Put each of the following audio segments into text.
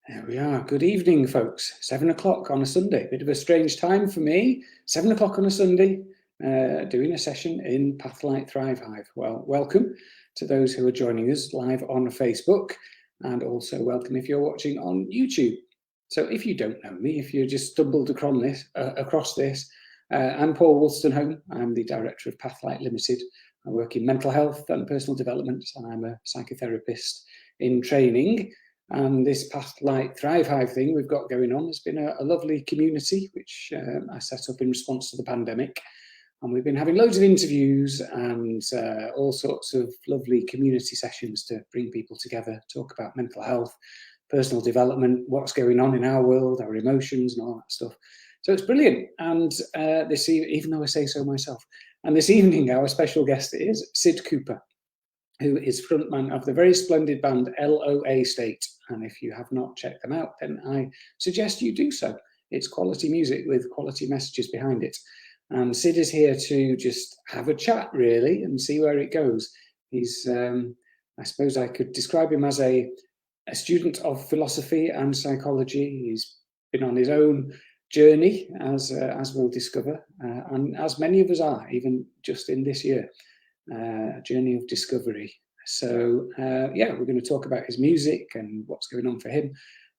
There we are. Good evening, folks. 7 o'clock on a Sunday. Bit of a strange time for me. 7 o'clock on a Sunday, doing a session in Pathlight Thrive Hive. Well, welcome to those who are joining us live on Facebook, and also welcome if you're watching on YouTube. So if you don't know me, if you just stumbled across this, I'm Paul Wolstenholme. I'm the director of Pathlight Limited. I work in mental health and personal development, and I'm a psychotherapist in training. And this Pathlight Thrive Hive thing we've got going on has been a lovely community, which I set up in response to the pandemic. And we've been having loads of interviews and all sorts of lovely community sessions to bring people together, talk about mental health, personal development, what's going on in our world, our emotions and all that stuff. So it's brilliant. And even though I say so myself, and this evening our special guest is Sid Cooper, who is frontman of the very splendid band LOAState. And if you have not checked them out, then I suggest you do so. It's quality music with quality messages behind it. And Sid is here to just have a chat, really, and see where it goes. He's, I suppose I could describe him as a student of philosophy and psychology. He's been on his own journey, as we'll discover, and as many of us are, even just in this year. Journey of discovery. So yeah, we're going to talk about his music and what's going on for him,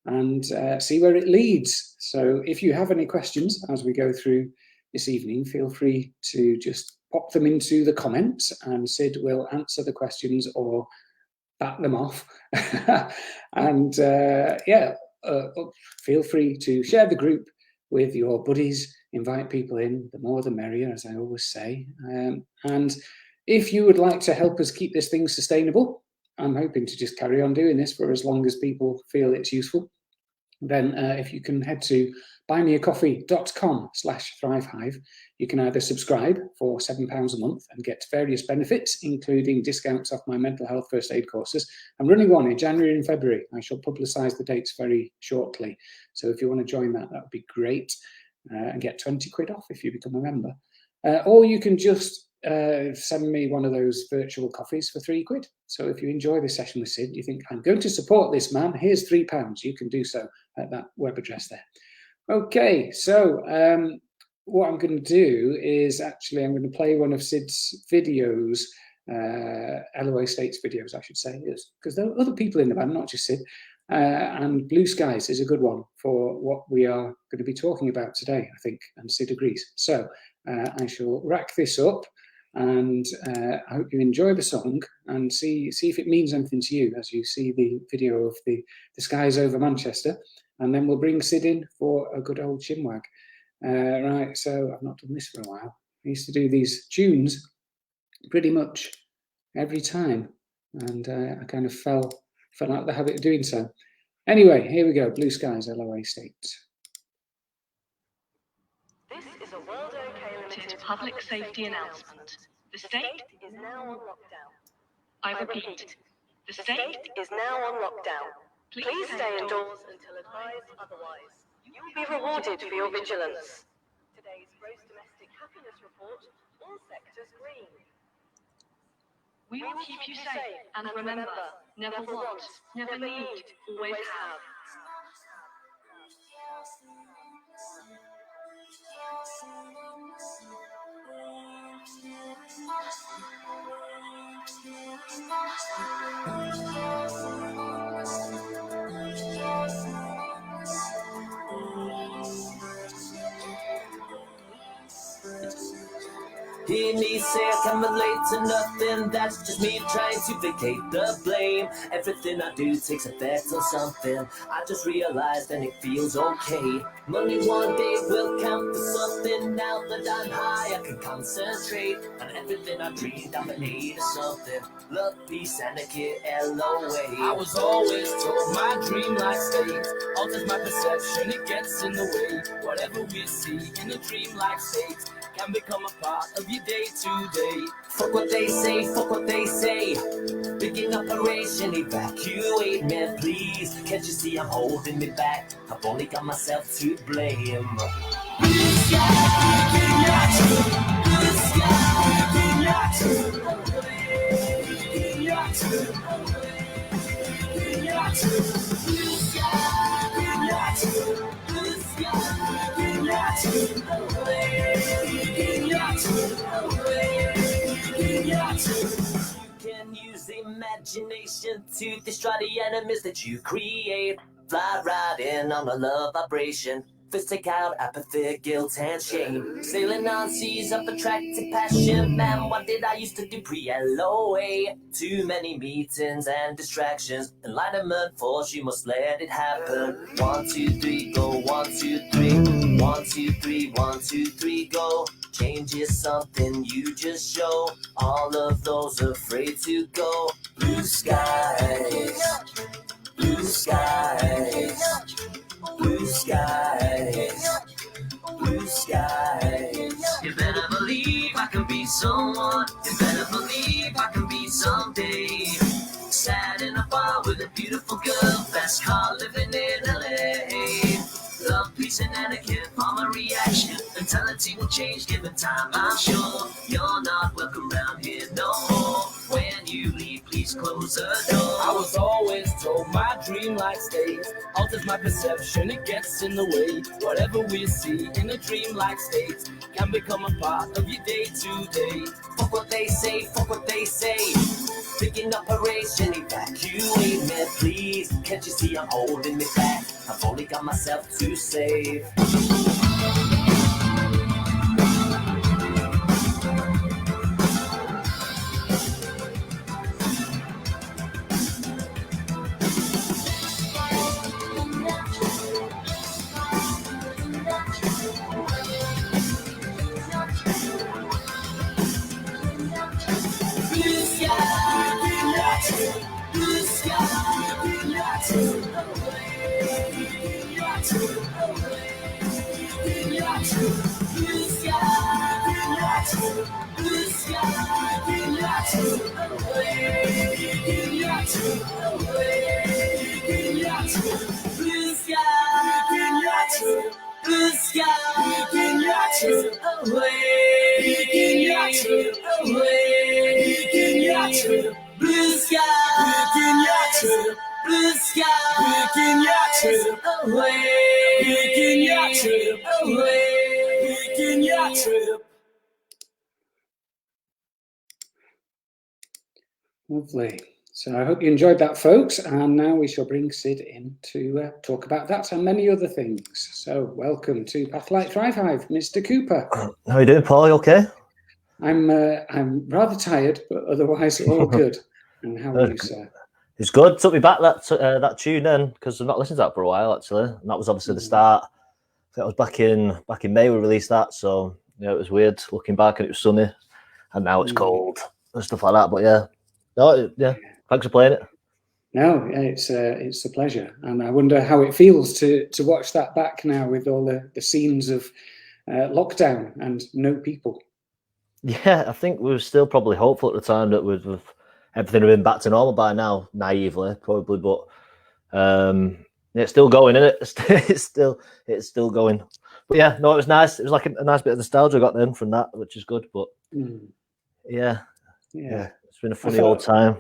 and see where it leads. So if you have any questions as we go through this evening, feel free to just pop them into the comments, and Sid will answer the questions or bat them off. And yeah, feel free to share the group with your buddies, invite people in, the more the merrier, as I always say. And if you would like to help us keep this thing sustainable, I'm hoping to just carry on doing this for as long as people feel it's useful, then if you can head to buymeacoffee.com/thrivehive, you can either subscribe for £7 a month and get various benefits, including discounts off my mental health first aid courses. I'm running one in January and February. I shall publicise the dates very shortly. So if you want to join that would be great, and get 20 quid off if you become a member. Or you can just send me one of those virtual coffees for £3. So if you enjoy this session with Sid, you think, I'm going to support this man, here's £3. You can do so at that web address there. Okay, so what I'm going to do is actually I'm going to play one of Sid's videos, LOAState's videos, I should say, because there are other people in the band, not just Sid. And Blue Skies is a good one for what we are going to be talking about today, I think, and Sid agrees. So I shall rack this up, and I hope you enjoy the song and see if it means anything to you as you see the video of the skies over Manchester, and then we'll bring Sid in for a good old chinwag. Right, so I've not done this for a while. I used to do these tunes pretty much every time, and I kind of fell out of the habit of doing so. Anyway, here we go. Blue Skies, LOAState. This is a World OK Limited public safety announcement. The state is now on lockdown. I repeat, the state is now on lockdown. Please stay indoors until advised otherwise. You will be rewarded for your vigilance. Today's gross domestic happiness report, all sectors green. We will keep you safe, and remember, never want, never need, always have. Hear me say I can relate to nothing. That's just me trying to vacate the blame. Everything I do takes effect on something. I just realized and it feels okay. Money one day will count for something. Now that I'm high, I can concentrate on everything I dreamed. I'm an aid or something. Love, peace, and a kid, LOA. I was always told my dream like state alters my perception, it gets in the way. Whatever we see in a dream like state can become a part of your day to day. Fuck what they say, fuck what they say. Begin operation, evacuate me, please. Can't you see I'm holding me back? I've only got myself to blame. Blue sky, blue sky, blue sky. can use imagination to destroy the enemies that you create. Fly right in on a love vibration. First take out apathy, guilt, and shame. Sailing on seas of attractive passion. Man, what did I used to do pre-LOA? Too many meetings and distractions. Enlightenment force, you must let it happen. 1, 2, 3, go. 1, 2, 3. 1, 2, 3, 1, 2, 3, go. Change is something you just show. All of those afraid to go. Blue skies. Blue skies. Blue skies, blue skies. You better believe I can be someone. You better believe I can be someday. Sat in a bar with a beautiful girl. Best car living in LA. Love, peace, and etiquette, my reaction. Mentality will change given time, I'm sure. You're not welcome around here no more. When you leave, please close the door. I was always told my dream-like state alters my perception, it gets in the way. Whatever we see in a dream-like state can become a part of your day-to-day. Fuck what they say, fuck what they say. Picking operation, evacuate me, please. Can't you see I'm holding me back? I've only got myself to save. Blue Lovely. So I hope you enjoyed that, folks. And now we shall bring Sid in to talk about that and many other things. So welcome to Pathlight Thrive Hive, Mr. Cooper. How are you doing, Paul? You okay? I'm rather tired, but otherwise all good. And how are you, sir? It's good. Took me back that tune then, because I've not listened to that for a while actually. And that was obviously the start. I think it was back in May we released that. So yeah, it was weird looking back, and it was sunny, and now it's cold and stuff like that. But yeah, no, yeah. Thanks for playing it. No, it's a pleasure, and I wonder how it feels to watch that back now with all the scenes of lockdown and no people. Yeah, I think we were still probably hopeful at the time that with everything had been back to normal by now, naively probably, but it's still going, isn't it? It's still going. But yeah, no, it was nice. It was like a nice bit of nostalgia I got then from that, which is good. But yeah, it's been a funny old time.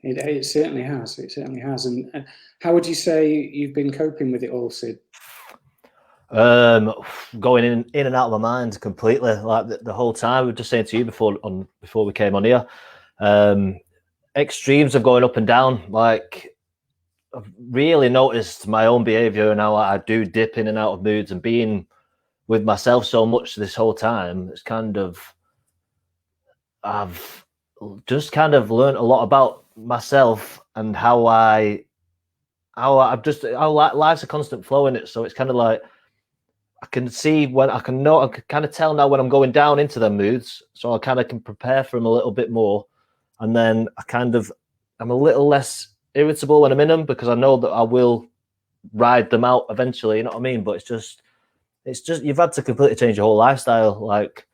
It certainly has. It certainly has. And how would you say you've been coping with it all, Sid? Going in and out of my mind completely. Like the whole time. We were just saying to you before we came on here. Extremes of going up and down. Like I've really noticed my own behaviour and how I do dip in and out of moods, and being with myself so much this whole time. It's kind of I've just kind of learned a lot about myself and how life's a constant flow in it. So it's kind of like I can see when I can kind of tell now when I'm going down into them moods. So I kind of can prepare for them a little bit more, and then I'm a little less irritable when I'm in them because I know that I will ride them out eventually. You know what I mean? But it's just you've had to completely change your whole lifestyle. Like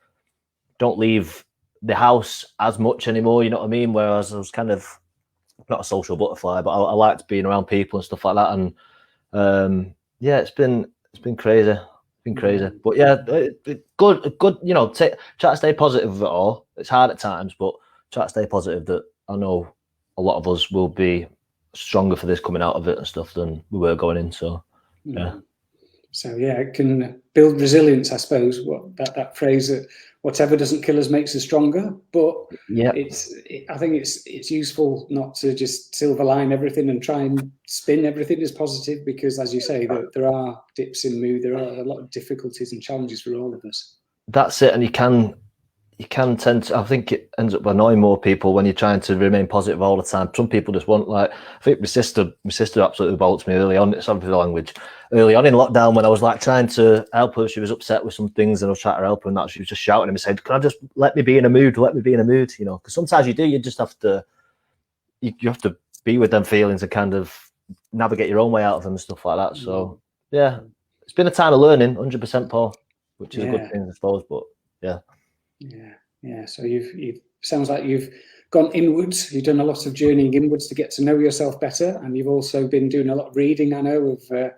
don't leave the house as much anymore, you know what I mean? Whereas I was kind of not a social butterfly, but I liked being around people and stuff like that. And yeah, it's been crazy. It's been crazy. But yeah, good. You know, try to stay positive with it all. It's hard at times, but try to stay positive. That I know a lot of us will be stronger for this coming out of it and stuff than we were going in. So yeah. So yeah, it can build resilience, I suppose. That phrase that whatever doesn't kill us makes us stronger. But Yeah, I think it's useful not to just silver line everything and try and spin everything as positive, because, as you say, there are dips in mood. There are a lot of difficulties and challenges for all of us. that's it. And you can tend to, I think it ends up annoying more people when you're trying to remain positive all the time. Some people just want, like, I think my sister absolutely bolts me early on. It's obviously the language. Early on in lockdown, when I was like trying to help her, she was upset with some things, and I was trying to help her, and that she was just shouting at me, saying, "Can I just let me be in a mood? Let me be in a mood." You know, because sometimes you do. You just have to. You have to be with them feelings and kind of navigate your own way out of them and stuff like that. So yeah, it's been a time of learning, 100%, Paul, which is a good thing, I suppose. But yeah. Yeah. So you've sounds like you've gone inwards. You've done a lot of journeying inwards to get to know yourself better, and you've also been doing a lot of reading, I know, of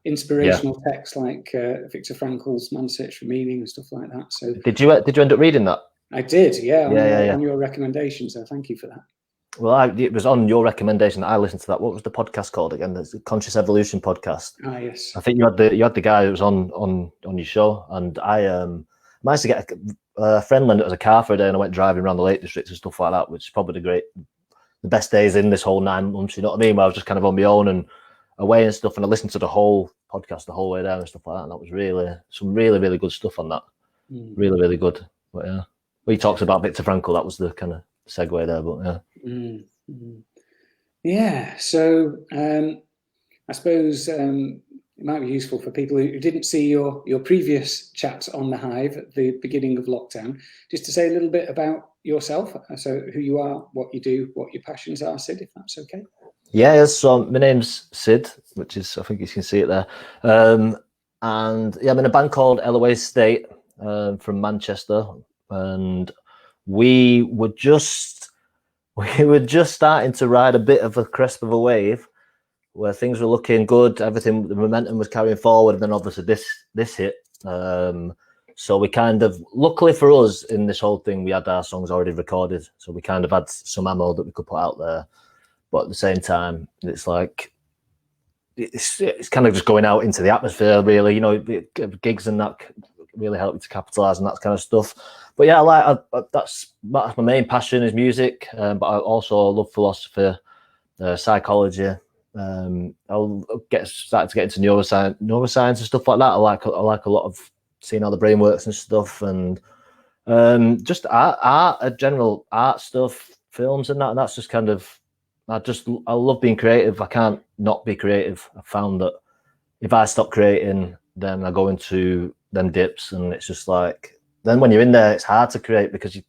inspirational texts like Viktor Frankl's Man's Search for Meaning and stuff like that. So did you end up reading that? I did, on Yeah. your recommendation. So thank you for that. Well, it was on your recommendation that I listened to that. What was the podcast called again? The Conscious Evolution podcast. Ah, yes. I think you had the guy who was on your show, and I managed to get a friend lent it as a car for a day, and I went driving around the Lake District and stuff like that, which is probably the best days in this whole 9 months. You know what I mean? Where I was just kind of on my own and away and stuff, and I listened to the whole podcast the whole way down and stuff like that, and that was really some really good stuff on that. Really good. But yeah, well, he talks about Viktor Frankl. That was the kind of segue there, but yeah. Yeah. So I suppose it might be useful for people who didn't see your previous chat on the Hive at the beginning of lockdown, just to say a little bit about yourself. So who you are, what you do, what your passions are, Sid, if that's okay. Yeah, so my name's Sid, which is, I think you can see it there. And yeah, I'm in a band called LOAState from Manchester, and we were just starting to ride a bit of a crest of a wave where things were looking good, everything, the momentum was carrying forward, and then obviously this hit. So we kind of, luckily for us in this whole thing, we had our songs already recorded, so we kind of had some ammo that we could put out there. But at the same time, it's like it's kind of just going out into the atmosphere, really. You know, gigs and that really help you to capitalize on that kind of stuff. But yeah, that's my main passion is music, but I also love philosophy, psychology. I'll start to get into neuroscience and stuff like that. I like a lot of seeing how the brain works and stuff, and just art, general art stuff, films and that. And that's just kind of, I love being creative. I can't not be creative. I found that if I stop creating, then I go into them dips, and it's just like, then when you're in there, it's hard to create because it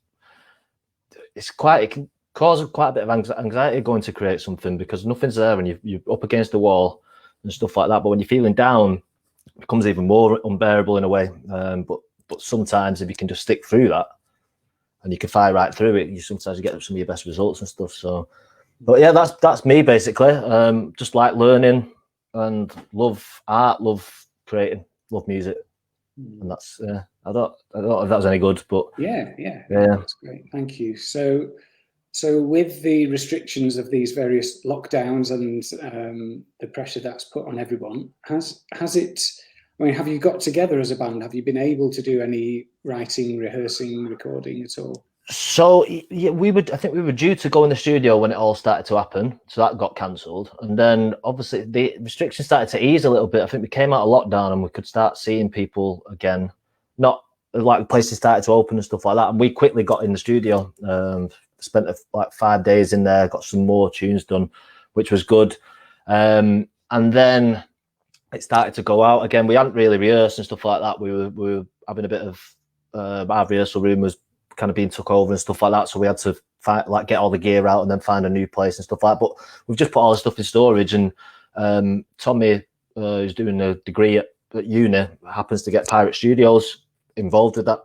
can cause quite a bit of anxiety going to create something because nothing's there and you're up against the wall and stuff like that. But when you're feeling down, it becomes even more unbearable in a way. But sometimes if you can just stick through that and you can fire right through it, sometimes you get some of your best results and stuff. So, but yeah, that's me basically. Just like learning and love art, love creating, love music, and that's I don't know if that was any good, but yeah, that's great. Thank you. So with the restrictions of these various lockdowns and the pressure that's put on everyone, has it? I mean, have you got together as a band? Have you been able to do any writing, rehearsing, recording at all? So yeah, I think we were due to go in the studio when it all started to happen, so that got cancelled. And then obviously the restrictions started to ease a little bit. I think we came out of lockdown and we could start seeing people again. Not like places started to open and stuff like that. And we quickly got in the studio. Spent like 5 days in there, got some more tunes done, which was good. And then it started to go out again. We hadn't really rehearsed and stuff like that. We were having a bit of our rehearsal room was kind of being took over and stuff like that. So we had to get all the gear out and then find a new place and stuff like that. But we've just put all the stuff in storage. And Tommy, who's doing a degree at uni, happens to get Pirate Studios involved with that.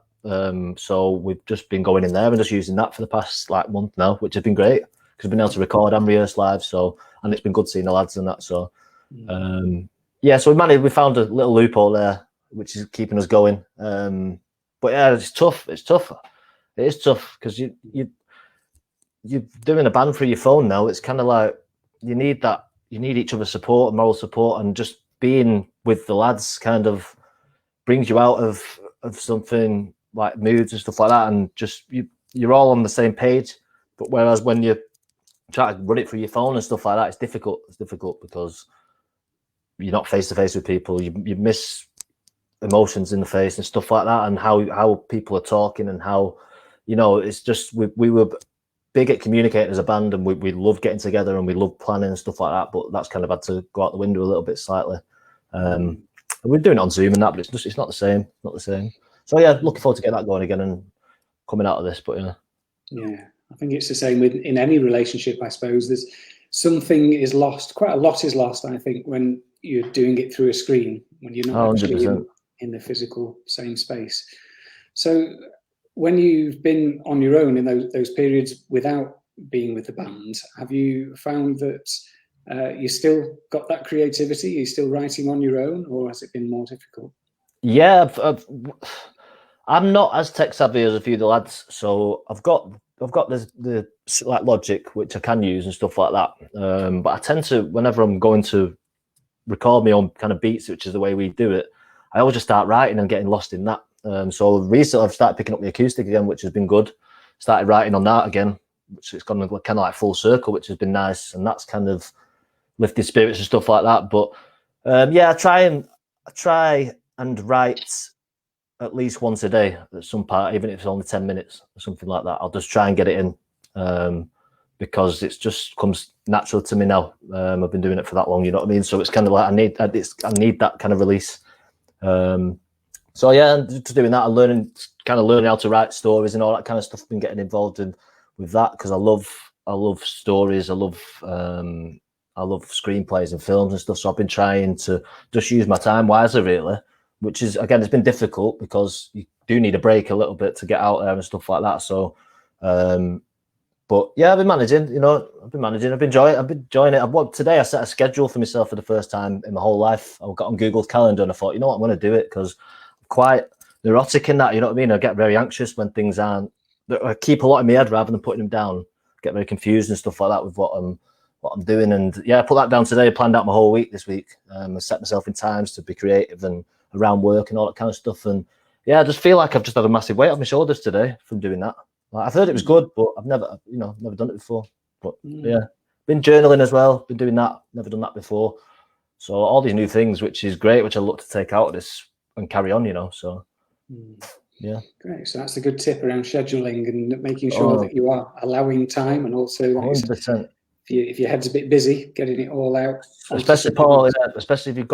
So we've just been going in there and just using that for the past month now, which has been great because we've been able to record and rehearse live. So, and it's been good seeing the lads and that. So, so we found a little loophole there, which is keeping us going. But yeah, it's tough. It is tough because you're doing a band through your phone now. It's kind of like you need each other's support, moral support, and just being with the lads kind of brings you out of something like moods and stuff like that, and just you're all on the same page. But whereas when you try to run it through your phone and stuff like that, it's difficult. It's difficult because you're not face to face with people. You miss emotions in the face and stuff like that, and how people are talking, and how, you know, it's just we were big at communicating as a band, and we love getting together and we love planning and stuff like that. But that's kind of had to go out the window a little bit slightly. We're doing it on Zoom and that, but it's not the same. Not the same. So yeah, looking forward to getting that going again and coming out of this. But yeah, I think it's the same in any relationship. I suppose there's something is lost. Quite a lot is lost, I think, when you're doing it through a screen, when you're not actually in the physical same space. So when you've been on your own in those periods without being with the band, have you found that you still got that creativity? Are you still writing on your own, or has it been more difficult? Yeah, I'm not as tech savvy as a few of the lads, so I've got the like Logic, which I can use and stuff like that. But I tend to, whenever I'm going to record my own kind of beats, which is the way we do it, I always just start writing and getting lost in that. So recently I've started picking up the acoustic again, which has been good. Started writing on that again, which it's gone kind of like full circle, which has been nice, and that's kind of lifted spirits and stuff like that. But yeah, I try and write at least once a day at some part, even if it's only 10 minutes or something like that. I'll just try and get it in because it just comes natural to me now. I've been doing it for that long, you know what I mean? So it's kind of like I need that kind of release. So yeah, just doing that and learning how to write stories and all that kind of stuff. Been getting involved with that because I love stories. I love screenplays and films and stuff. So I've been trying to just use my time wisely, really, which is, again, it's been difficult because you do need a break a little bit to get out there and stuff like that. So, but yeah, I've been managing, I've been enjoying it. Today I set a schedule for myself for the first time in my whole life. I got on Google's calendar and I thought, you know what, I'm going to do it because I'm quite neurotic in that, you know what I mean? I get very anxious when things aren't, I keep a lot in my head rather than putting them down, get very confused and stuff like that with what I'm doing. And yeah, I put that down today, planned out my whole week this week. I set myself in times to be creative and around work and all that kind of stuff. And yeah, I just feel like I've just had a massive weight off my shoulders today from doing that. Like, I've heard it was good, but I've never done it before. But yeah, been journaling as well, been doing that, never done that before. So all these new things, which is great, which I look to take out of this and carry on, so yeah. Great. So that's a good tip around scheduling and making sure that you are allowing time, and also, like 100%. If your head's a bit busy, getting it all out. Especially Paul, especially if you've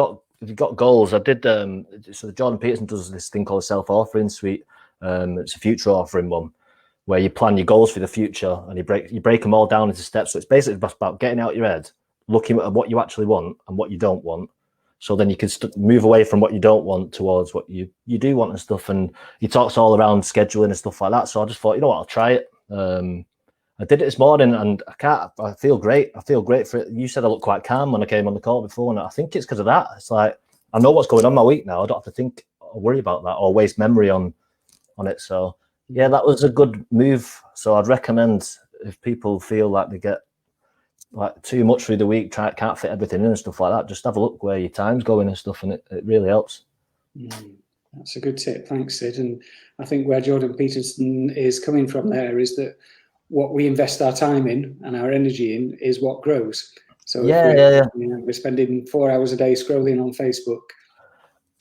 got goals. I did so Jordan Peterson does this thing called a self-authoring suite. It's a future authoring one where you plan your goals for the future and you break them all down into steps. So it's basically about getting out your head, looking at what you actually want and what you don't want. So then you can move away from what you don't want towards what you do want and stuff. And he talks all around scheduling and stuff like that. So I just thought, you know what, I'll try it. I did it this morning and I feel great. I feel great for it. You said I look quite calm when I came on the call before, and I think it's because of that. It's like, I know what's going on in my week now. I don't have to think or worry about that or waste memory on it. So yeah, that was a good move. So I'd recommend, if people feel like they get like too much through the week, can't fit everything in and stuff like that, just have a look where your time's going and stuff, and it really helps. That's a good tip. Thanks, Sid. And I think where Jordan Peterson is coming from there is that what we invest our time in and our energy in is what grows. So if we're spending 4 hours a day scrolling on Facebook,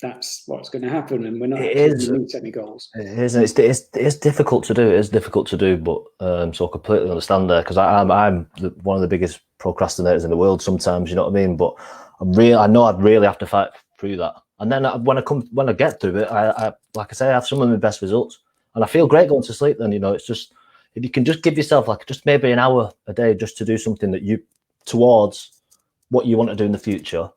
that's what's going to happen, and we're not going to meet any goals. It is. It's difficult to do. It is difficult to do, but so I completely understand there, because I'm one of the biggest procrastinators in the world sometimes. You know what I mean? But I know I'd really have to fight through that. And then when I get through it, I like I say, I have some of my best results, and I feel great going to sleep. Then it's just, if you can just give yourself like just maybe an hour a day just to do something that you towards what you want to do in the future,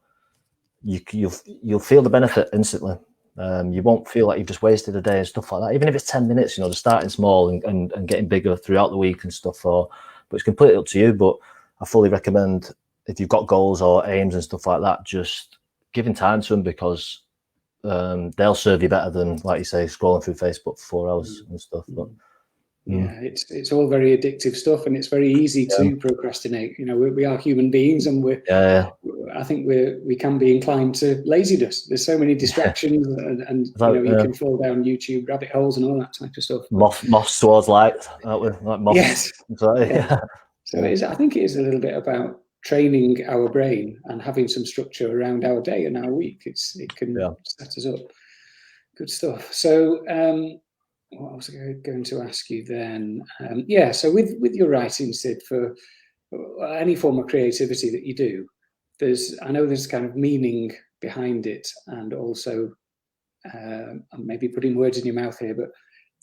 you'll feel the benefit instantly. You won't feel like you've just wasted a day and stuff like that. Even if it's 10 minutes, just starting small and getting bigger throughout the week and stuff. But it's completely up to you. But I fully recommend, if you've got goals or aims and stuff like that, just giving time to them, because they'll serve you better than, like you say, scrolling through Facebook for 4 hours and stuff. But Yeah, it's all very addictive stuff, and it's very easy to procrastinate. You know, we are human beings, and I think we can be inclined to laziness. There's so many distractions, and you can fall down YouTube rabbit holes and all that type of stuff. Moths towards light, aren't we? Like moths. Yes. So I think it is a little bit about training our brain and having some structure around our day and our week. It can set us up. Good stuff. So what was I going to ask you then? So with your writing, Sid, for any form of creativity that you do, I know there's kind of meaning behind it, and also I'm maybe putting words in your mouth here, but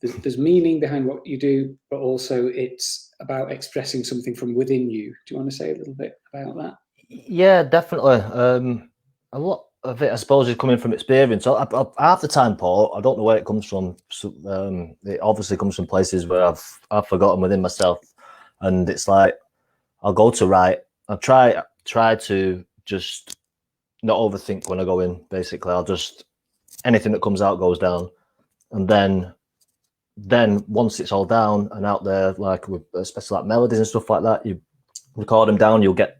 there's meaning behind what you do, but also it's about expressing something from within you. Do you want to say a little bit about that? Yeah, definitely. A lot of it, I suppose, is coming from experience. Half the time, Paul, I don't know where it comes from. So, it obviously comes from places where I've forgotten within myself, and it's like I'll go to write. I'll try to just not overthink when I go in. Basically, I'll just anything that comes out goes down, and then once it's all down and out there, like with especially like melodies and stuff like that, you record them down, you'll get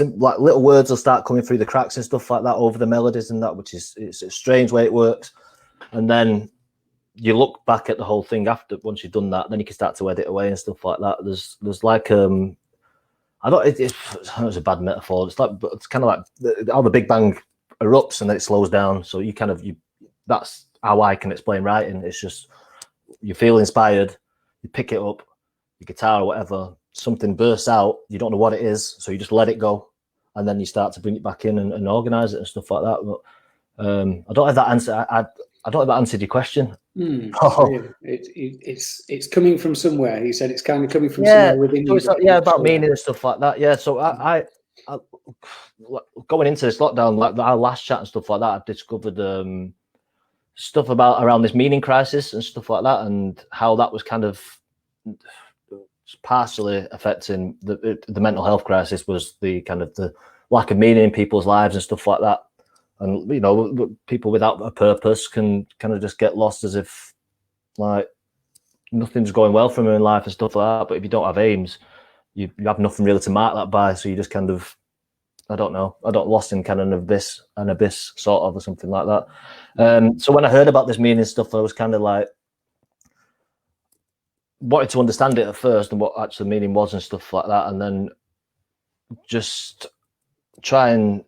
like little words will start coming through the cracks and stuff like that over the melodies and that, which it's a strange way it works. And then you look back at the whole thing after once you've done that, then you can start to edit away and stuff like that. There's like I don't. It's a bad metaphor. It's like, but it's kind of like how the Big Bang erupts and then it slows down. So that's how I can explain writing. It's just you feel inspired, you pick it up, your guitar or whatever, something bursts out, you don't know what it is, so you just let it go, and then you start to bring it back in and organize it and stuff like that. But I don't have that answer. I don't know if that answered your question. It's coming from somewhere. You said it's kind of coming from somewhere within you. About meaning and stuff like that. Yeah, so I going into this lockdown, like our last chat and stuff like that, I've discovered stuff around this meaning crisis and stuff like that, and how that was kind of partially affecting the mental health crisis was the kind of the lack of meaning in people's lives and stuff like that. And people without a purpose can kind of just get lost as if like nothing's going well for them in life and stuff like that. But if you don't have aims, you have nothing really to mark that by. So you just kind of, I don't know, lost in kind of an abyss sort of, or something like that. So when I heard about this meaning stuff, I was kind of like wanted to understand it at first and what actually meaning was and stuff like that, and then just try and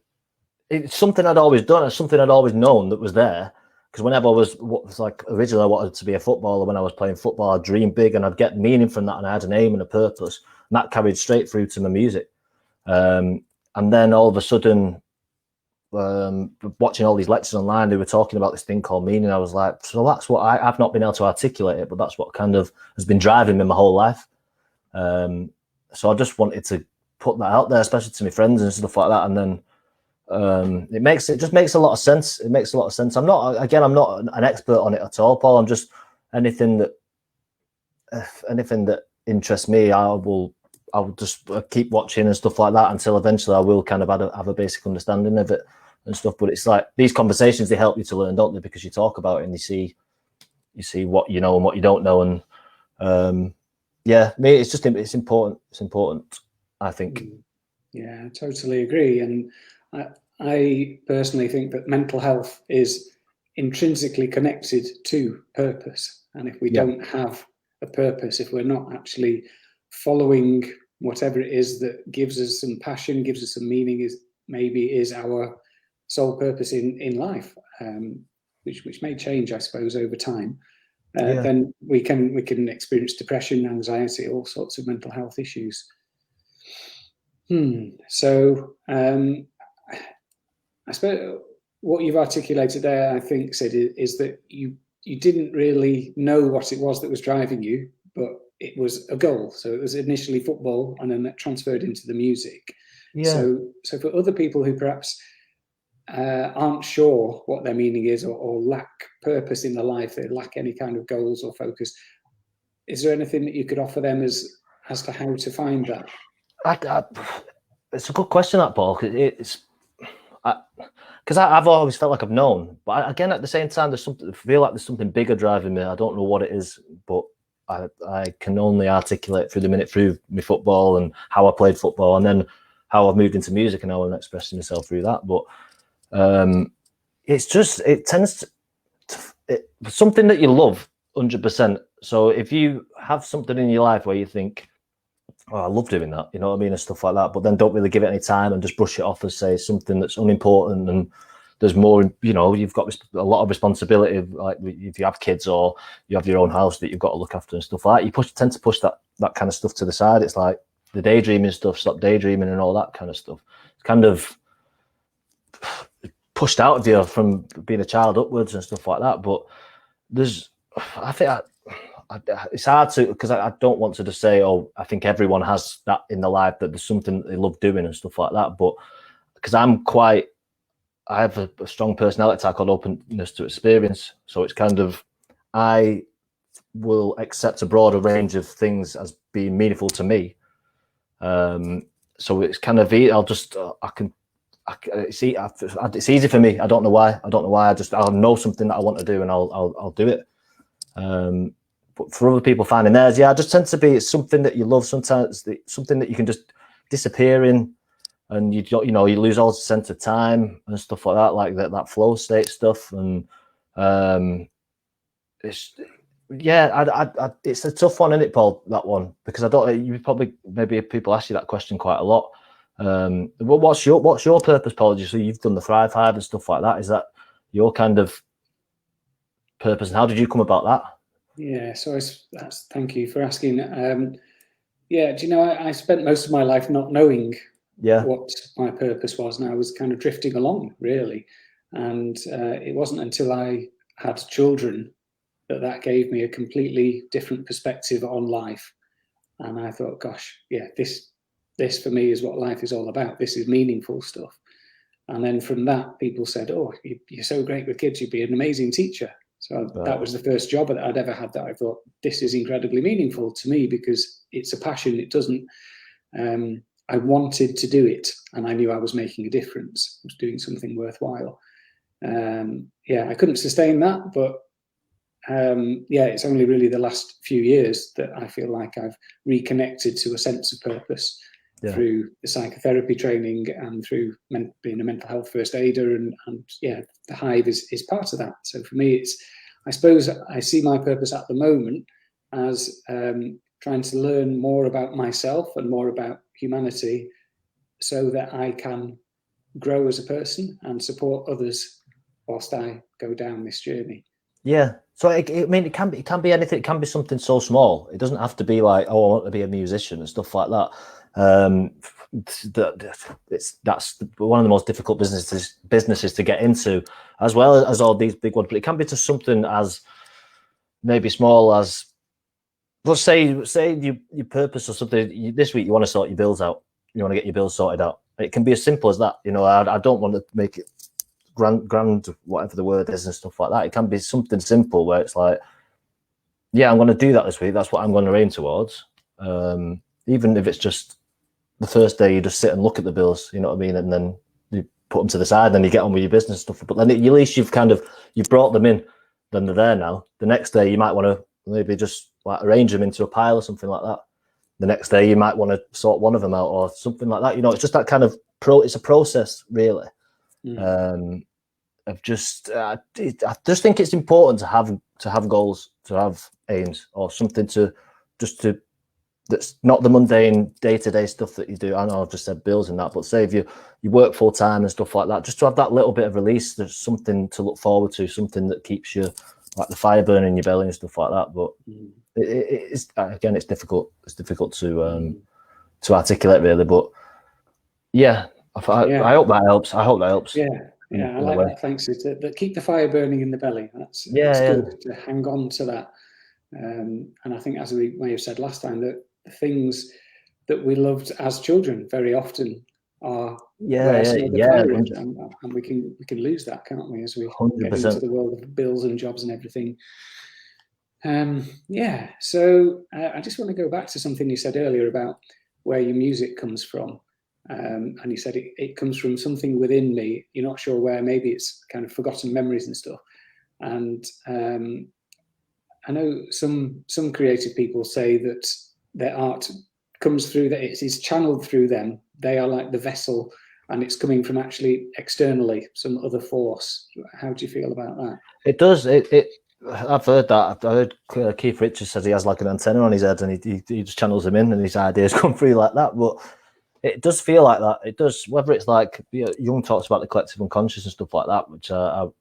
it's something I'd always done, it's something I'd always known that was there. Because whenever originally I wanted to be a footballer, when I was playing football, I'd dream big and I'd get meaning from that, and I had an aim and a purpose, and that carried straight through to my music. And then all of a sudden, watching all these lectures online, they were talking about this thing called meaning. I was like, so that's what I've not been able to articulate it, but that's what kind of has been driving me my whole life. So I just wanted to put that out there, especially to my friends and stuff like that. And then it just makes a lot of sense. It makes a lot of sense. I'm not an expert on it at all, Paul. I'm just anything that interests me, I'll just keep watching and stuff like that until eventually I will kind of have a basic understanding of it and stuff. But it's like these conversations, they help you to learn, don't they? Because you talk about it and you see what you know and what you don't know. And it's important. It's important, I think. Yeah, I totally agree. And I personally think that mental health is intrinsically connected to purpose. And if we don't have a purpose, if we're not actually following whatever it is that gives us some passion, gives us some meaning, is our sole purpose in life, which may change, I suppose, over time, then we can experience depression, anxiety, all sorts of mental health issues. So I suppose what you've articulated there, I think, Sid, is that you didn't really know what it was that was driving you, but it was a goal. So it was initially football, and then that transferred into the music. So for other people who perhaps aren't sure what their meaning is, or lack purpose in their life, they lack any kind of goals or focus, is there anything that you could offer them as to how to find that? It's a good question, that, Paul. Because I've always felt like I've known, but again, at the same time, I feel like there's something bigger driving me. I don't know what it is, but I can only articulate through my football and how I played football, and then how I've moved into music and how I'm expressing myself through that. But it tends to something that you love 100%. So if you have something in your life where you think, oh, I love doing that, you know what I mean, and stuff like that, but then don't really give it any time and just brush it off as, say, something that's unimportant, and there's more, you know, you've got a lot of responsibility, like if you have kids or you have your own house that you've got to look after and stuff like that, you tend to push that kind of stuff to the side. It's like the daydreaming stuff, stop daydreaming and all that kind of stuff. It's kind of pushed out of you from being a child upwards and stuff like that. But I think it's hard to, because I don't want to just say, oh, I think everyone has that in their life, that there's something that they love doing and stuff like that. But because I have a strong personality type called openness to experience. So it's kind of, I will accept a broader range of things as being meaningful to me. So it's kind of, it's easy for me. I don't know why. I'll know something that I want to do and I'll do it. But for other people finding theirs, I just tend to be, it's something that you love. Sometimes something that you can just disappear in, and you lose all sense of time and stuff like that, like that flow state stuff. And it's a tough one, isn't it, Paul? That one, because maybe people ask you that question quite a lot. What's your purpose, Paul? So you've done the Thrive Hive and stuff like that. Is that your kind of purpose, and how did you come about that? Yeah, so thank you for asking. Do you know, I spent most of my life not knowing what my purpose was, and I was kind of drifting along, really. And it wasn't until I had children that gave me a completely different perspective on life. And I thought, gosh, this for me is what life is all about. This is meaningful stuff. And then from that, people said, oh, you're so great with kids, you'd be an amazing teacher. So that was the first job that I'd ever had that I thought, this is incredibly meaningful to me, because it's a passion. It doesn't, I wanted to do it, and I knew I was making a difference. I was doing something worthwhile. I couldn't sustain that, but it's only really the last few years that I feel like I've reconnected to a sense of purpose through the psychotherapy training and through being a mental health first aider, and the Hive is part of that. So for me, I suppose I see my purpose at the moment as trying to learn more about myself and more about humanity, so that I can grow as a person and support others whilst I go down this journey. Yeah. So it can be anything. It can be something so small. It doesn't have to be like, oh, I want to be a musician and stuff like that. That's one of the most difficult businesses to get into, as well as all these big ones. But it can be to something as maybe small as, let's say your purpose or something. This week you want to sort your bills out. You want to get your bills sorted out. It can be as simple as that. You know, I don't want to make it grand, whatever the word is and stuff like that. It can be something simple where it's like, I'm going to do that this week. That's what I'm going to aim towards. Even if it's just the first day, you just sit and look at the bills, you know what I mean? And then you put them to the side, and then you get on with your business stuff. But then at least you've brought them in, then they're there now. The next day you might want to maybe just like arrange them into a pile or something like that. The next day you might want to sort one of them out or something like that. You know, it's just that kind of it's a process, really. I just think it's important to have goals, to have aims, or something that's not the mundane day-to-day stuff that you do. I know I've just said bills and that, but say if you work full-time and stuff like that, just to have that little bit of release, there's something to look forward to, something that keeps you, like the fire burning in your belly and stuff like that. But it's again, it's difficult to articulate, really. But I hope that helps. I like that. Thanks. That keep the fire burning in the belly. That's good to hang on to that. And I think, as we may have said last time, that the things that we loved as children very often are and we can lose that, can't we, as we 100%. Get into the world of bills and jobs and everything. So I just want to go back to something you said earlier about where your music comes from. And you said it comes from something within me. You're not sure where. Maybe it's kind of forgotten memories and stuff. And I know some creative people say that their art comes through, that it is channeled through them. They are like the vessel, and it's coming from actually externally, some other force. How do you feel about that? It does. I've heard that. I heard Keith Richards says he has like an antenna on his head, and he just channels them in, and his ideas come through like that. But it does feel like that. It does. Whether it's like, Jung talks about the collective unconscious and stuff like that, which I'm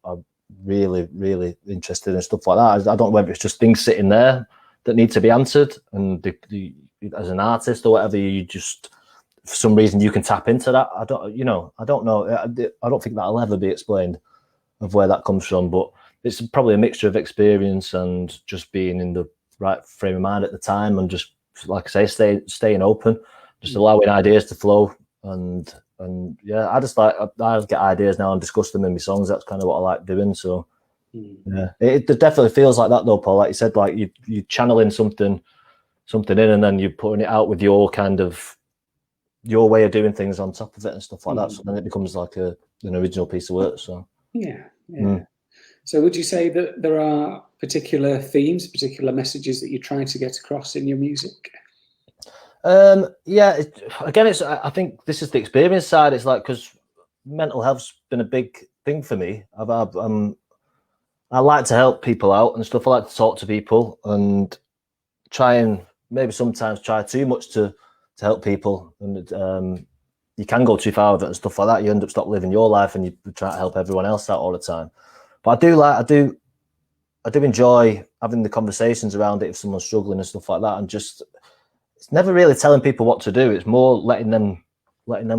really, really interested in, stuff like that. I don't know whether it's just things sitting there that need to be answered, and as an artist or whatever, you just, for some reason, you can tap into that. I don't know. I don't think that'll ever be explained of where that comes from, but it's probably a mixture of experience and just being in the right frame of mind at the time, and just, like I say, staying open, just allowing ideas to flow. And yeah, I get ideas now and discuss them in my songs. That's kind of what I like doing. So yeah, it definitely feels like that though, Paul. Like you said, like you channeling something in, and then you're putting it out with your kind of your way of doing things on top of it and stuff like that. So then it becomes like an original piece of work. So yeah. So would you say that there are particular themes, particular messages that you try to get across in your music? Yeah, again, I think this is the experience side. It's like, because mental health's been a big thing for me. I like to help people out and stuff. I like to talk to people and try and maybe sometimes try too much to help people. And you can go too far with it and stuff like that. You end up stop living your life and you try to help everyone else out all the time. But I do enjoy having the conversations around it if someone's struggling and stuff like that. And just, it's never really telling people what to do. It's more letting them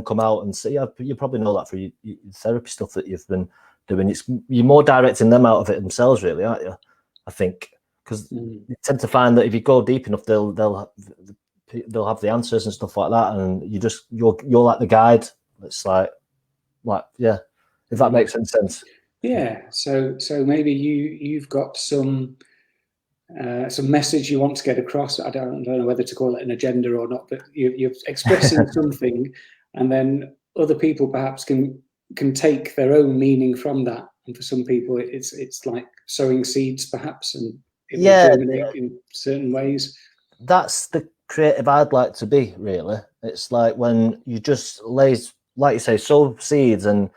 come out and say, yeah, you probably know that for your therapy stuff that you've been doing. You're more directing them out of it themselves, really, aren't you? I think, because you tend to find that if you go deep enough, they'll have the answers and stuff like that, and you're like the guide. It's like yeah, if that makes any sense. Yeah. So maybe you've got some message you want to get across. I don't know whether to call it an agenda or not, but you're expressing something, and then other people perhaps can take their own meaning from that. And for some people, it's like sowing seeds, perhaps, and it will germinate in certain ways. That's the creative I'd like to be, really. It's like when you just like you say, sow seeds, and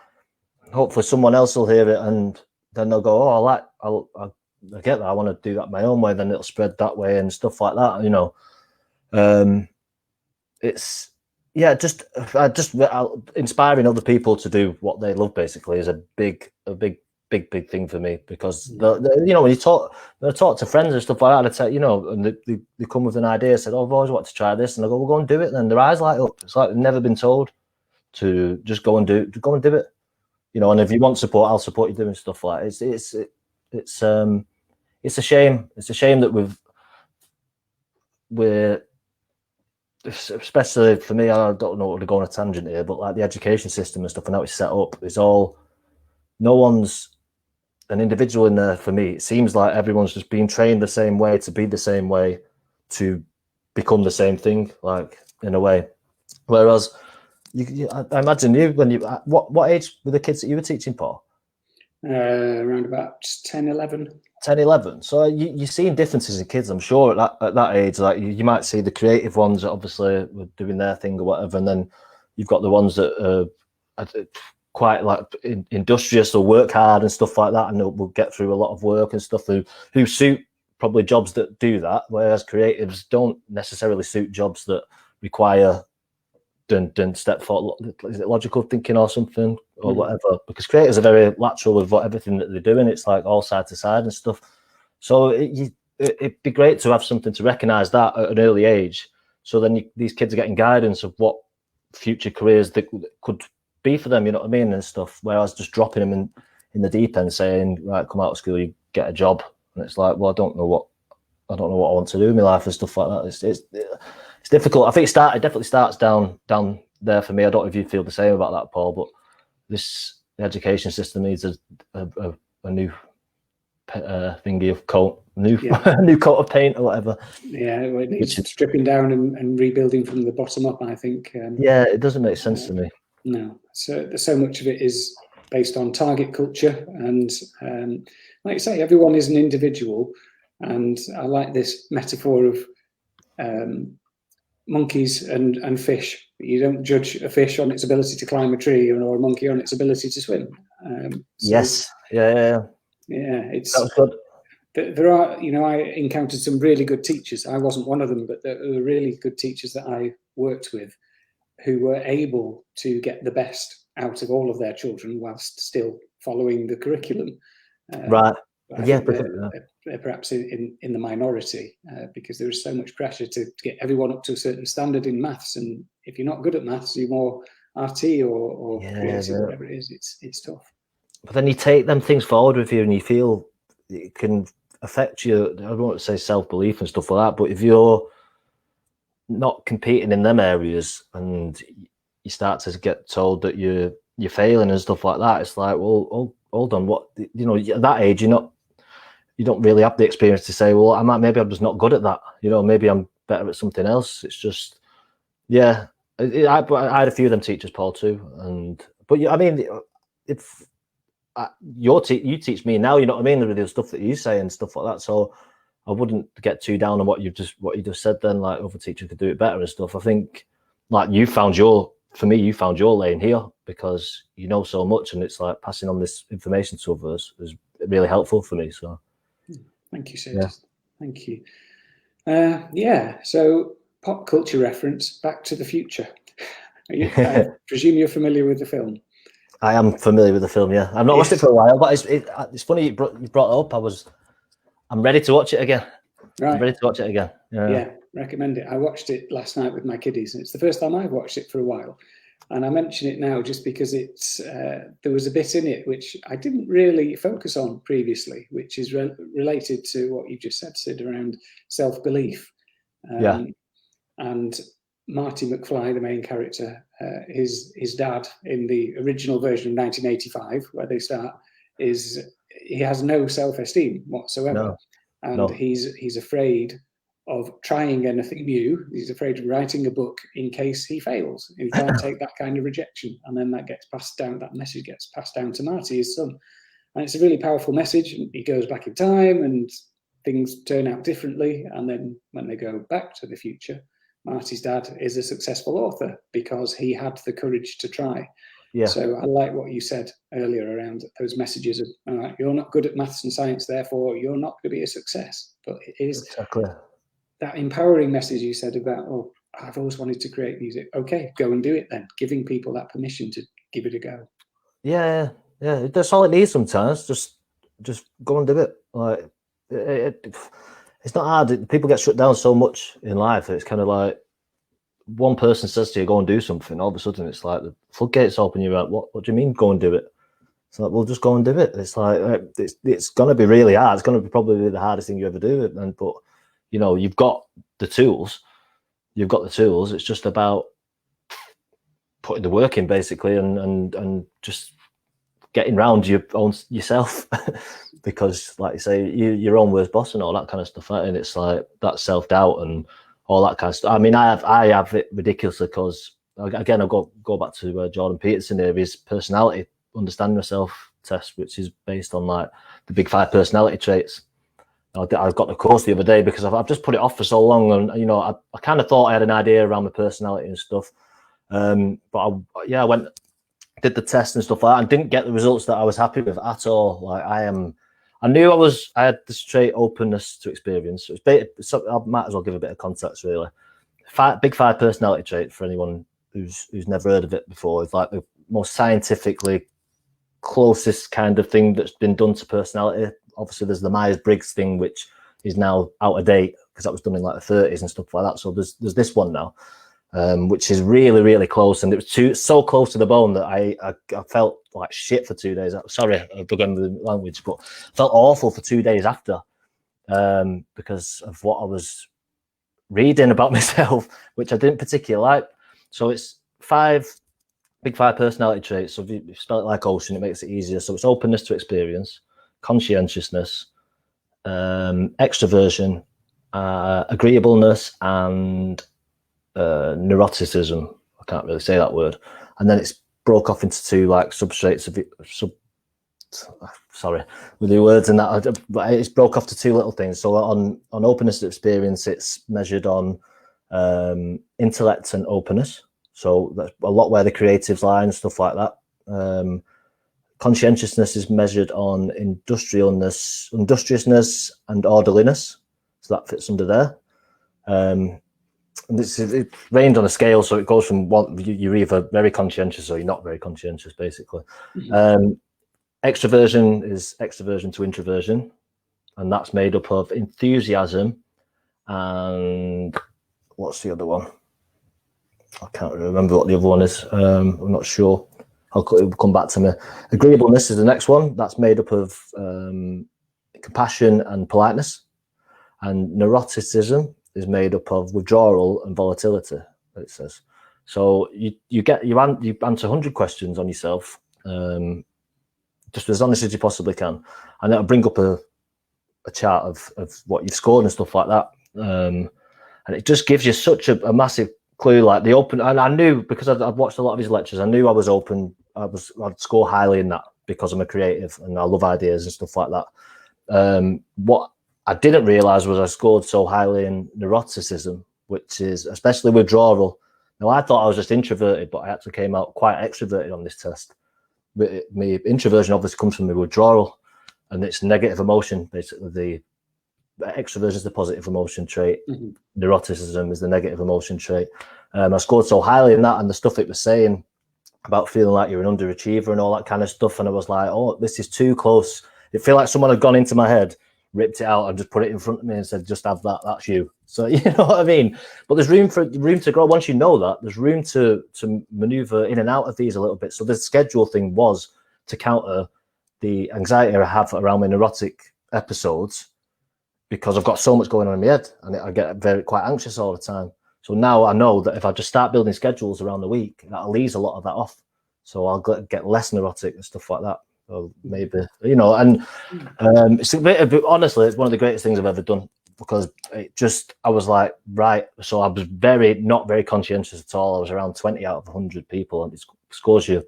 hopefully someone else will hear it, and then they'll go, oh, I get that. I want to do that my own way. Then it'll spread that way and stuff like that. It's just inspiring other people to do what they love. Basically, is a big thing for me, because when you talk to friends and stuff like that, I tell and they come with an idea, said, oh, I've always wanted to try this, and I go, well, go and do it. Then their eyes light up. It's like they've never been told to just go and do it. And if you want support, I'll support you doing stuff like it. It's a shame. It's a shame that we're especially for me. I don't know what to go on a tangent here, but like the education system and stuff and how it's set up is all. No one's an individual in there. For me, it seems like everyone's just being trained the same way to be the same way to become the same thing, like in a way. Whereas I imagine what age were the kids that you were teaching, Paul? Around about 10, 11. 10, 11. So you're seeing differences in kids, I'm sure, at that age. Like you might see the creative ones that obviously were doing their thing or whatever, and then you've got the ones that are quite like industrious or work hard and stuff like that, and will get through a lot of work and stuff, who suit probably jobs that do that, whereas creatives don't necessarily suit jobs that require step forward. Is it logical thinking or something or whatever? Because creators are very lateral with everything that they're doing. It's like all side to side and stuff. So it'd be great to have something to recognise that at an early age. So then these kids are getting guidance of what future careers that could be for them. You know what I mean, and stuff. Whereas just dropping them in the deep end, saying, right, come out of school, you get a job, and it's like, well, I don't know what I want to do in my life and stuff like that. It's difficult. I think it definitely starts down there for me. I don't know if you feel the same about that, Paul, but the education system needs a new thingy of coat, new coat of paint or whatever. Yeah, it needs stripping down and rebuilding from the bottom up, I think. It doesn't make sense to me. No, so much of it is based on target culture, and like you say, everyone is an individual. And I like this metaphor of monkeys and fish. You don't judge a fish on its ability to climb a tree or a monkey on its ability to swim. Yes. Yeah. It's that was good. There are, I encountered some really good teachers. I wasn't one of them, but there were really good teachers that I worked with who were able to get the best out of all of their children whilst still following the curriculum. Right. They're perhaps in the minority because there is so much pressure to get everyone up to a certain standard in maths. And if you're not good at maths, you're more RT or creative, whatever it is, it's tough. But then you take them things forward with you and you feel it can affect you. I don't want to say self-belief and stuff like that, but if you're not competing in them areas and you start to get told that you're failing and stuff like that, it's like, well, hold on, what, at that age, you don't really have the experience to say, well, maybe I'm just not good at that. Maybe I'm better at something else. It's just, I had a few of them teachers, Paul, too. If you teach me now, you know what I mean, the stuff that you say and stuff like that. So I wouldn't get too down on what you just said then, like other teachers could do it better and stuff. I think like you found your lane here because you know so much, and it's like passing on this information to others is really helpful for me. So thank you, Sid. Yeah. Thank you. So pop culture reference, Back to the Future. I presume you're familiar with the film. I am familiar with the film, yeah. I've not watched it for a while, but it's funny you brought it up. I'm ready to watch it again. Right. I'm ready to watch it again. Yeah, recommend it. I watched it last night with my kiddies, and it's the first time I've watched it for a while. And I mention it now just because it's there was a bit in it which I didn't really focus on previously, which is related to what you just said, Sid, around self-belief. And Marty McFly, the main character, his dad in the original version of 1985, where they start, he has no self-esteem whatsoever. He's afraid of trying anything new. He's afraid of writing a book in case he fails. He can't take that kind of rejection. And then that message gets passed down to Marty, his son. And it's a really powerful message. And he goes back in time and things turn out differently. And then when they go back to the future, Marty's dad is a successful author because he had the courage to try. Yeah. So I like what you said earlier around those messages of you're not good at maths and science, therefore you're not going to be a success. But it is exactly that empowering message you said about, I've always wanted to create music. Okay, go and do it then. Giving people that permission to give it a go. Yeah. That's all it needs sometimes. Just go and do it. Like it's not hard. People get shut down so much in life that it's kind of like one person says to you, go and do something. All of a sudden, it's like the floodgates open. You're like, what do you mean, go and do it? It's like, well, just go and do it. It's like, it's going to be really hard. It's going to be probably the hardest thing you ever do. But, you've got the tools. It's just about putting the work in, basically, and just getting round yourself. Because, like you say, your own worst boss and all that kind of stuff. And it's like that self-doubt and all that kind of stuff. I mean, I have it ridiculously because, again, I'll go back to Jordan Peterson here, his personality, understanding yourself test, which is based on like the big 5 personality traits. I got the course the other day because I've just put it off for so long. And, I kind of thought I had an idea around my personality and stuff. But I went, did the test and stuff like that and didn't get the results that I was happy with at all. Like I knew I had this trait openness to experience. So I might as well give a bit of context, really. Big 5 personality trait for anyone who's never heard of it before. It's like the most scientifically closest kind of thing that's been done to personality. Obviously, there's the Myers-Briggs thing, which is now out of date because that was done in like the 30s and stuff like that. So there's this one now, which is really, really close. And it was so close to the bone that I felt like shit for 2 days. Sorry, I've begun the language, but I felt awful for 2 days after because of what I was reading about myself, which I didn't particularly like. So it's big 5 personality traits. So if you spell it like ocean, it makes it easier. So it's openness to experience, conscientiousness, extroversion, agreeableness, and neuroticism. I can't really say that word. And then it's broke off into 2 like subtraits of sorry with the words and that, but it's broke off to two little things. So on openness of experience, it's measured on intellect and openness. So that's a lot where the creatives lie and stuff like that. Conscientiousness is measured on industriousness and orderliness. So that fits under there. And it's rained on a scale, so it goes from one, you're either very conscientious or you're not very conscientious, basically. Extroversion is extroversion to introversion, and that's made up of enthusiasm and what's the other one? I can't really remember what the other one is. I'm not sure. It'll come back to me. Agreeableness is the next one. That's made up of compassion and politeness. And neuroticism is made up of withdrawal and volatility, it says. So you answer 100 questions on yourself, just as honest as you possibly can. And that'll bring up a chart of what you've scored and stuff like that. And it just gives you such a massive clue, like the open. And I knew, because I'd watched a lot of his lectures, I knew I was open. I'd score highly in that because I'm a creative and I love ideas and stuff like that. What I didn't realize was I scored so highly in neuroticism, which is especially withdrawal. Now, I thought I was just introverted, but I actually came out quite extroverted on this test. My introversion obviously comes from the withdrawal, and it's negative emotion. Basically, the extroversion is the positive emotion trait. Neuroticism is the negative emotion trait. I scored so highly in that, and the stuff it was saying about feeling like you're an underachiever and all that kind of stuff. And I was like, oh, this is too close. It felt like someone had gone into my head, ripped it out and just put it in front of me and said, just have that, that's you. So you know what I mean? But there's room to grow. Once you know that, there's room to maneuver in and out of these a little bit. So the schedule thing was to counter the anxiety I have around my neurotic episodes, because I've got so much going on in my head and I get quite anxious all the time. So now I know that if I just start building schedules around the week, that'll ease a lot of that off. So I'll get less neurotic and stuff like that. Or maybe, you know, and it's a bit, honestly, it's one of the greatest things I've ever done, because I was like, right. So I was not very conscientious at all. I was around 20 out of 100 people, and it scores you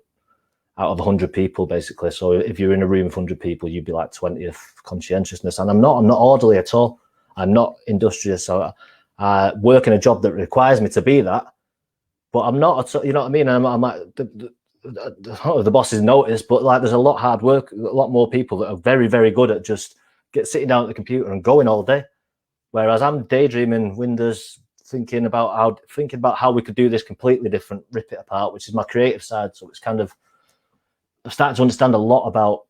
out of 100 people, basically. So if you're in a room of 100 people, you'd be like 20th conscientiousness. And I'm not orderly at all. I'm not industrious. So I work in a job that requires me to be that, but I'm not, you know what I mean? I'm like, the bosses notice, but like, there's a lot of hard work, a lot more people that are very, very good at just sitting down at the computer and going all day. Whereas I'm daydreaming windows, thinking about how we could do this completely different, rip it apart, which is my creative side. So it's kind of, I'm starting to understand a lot about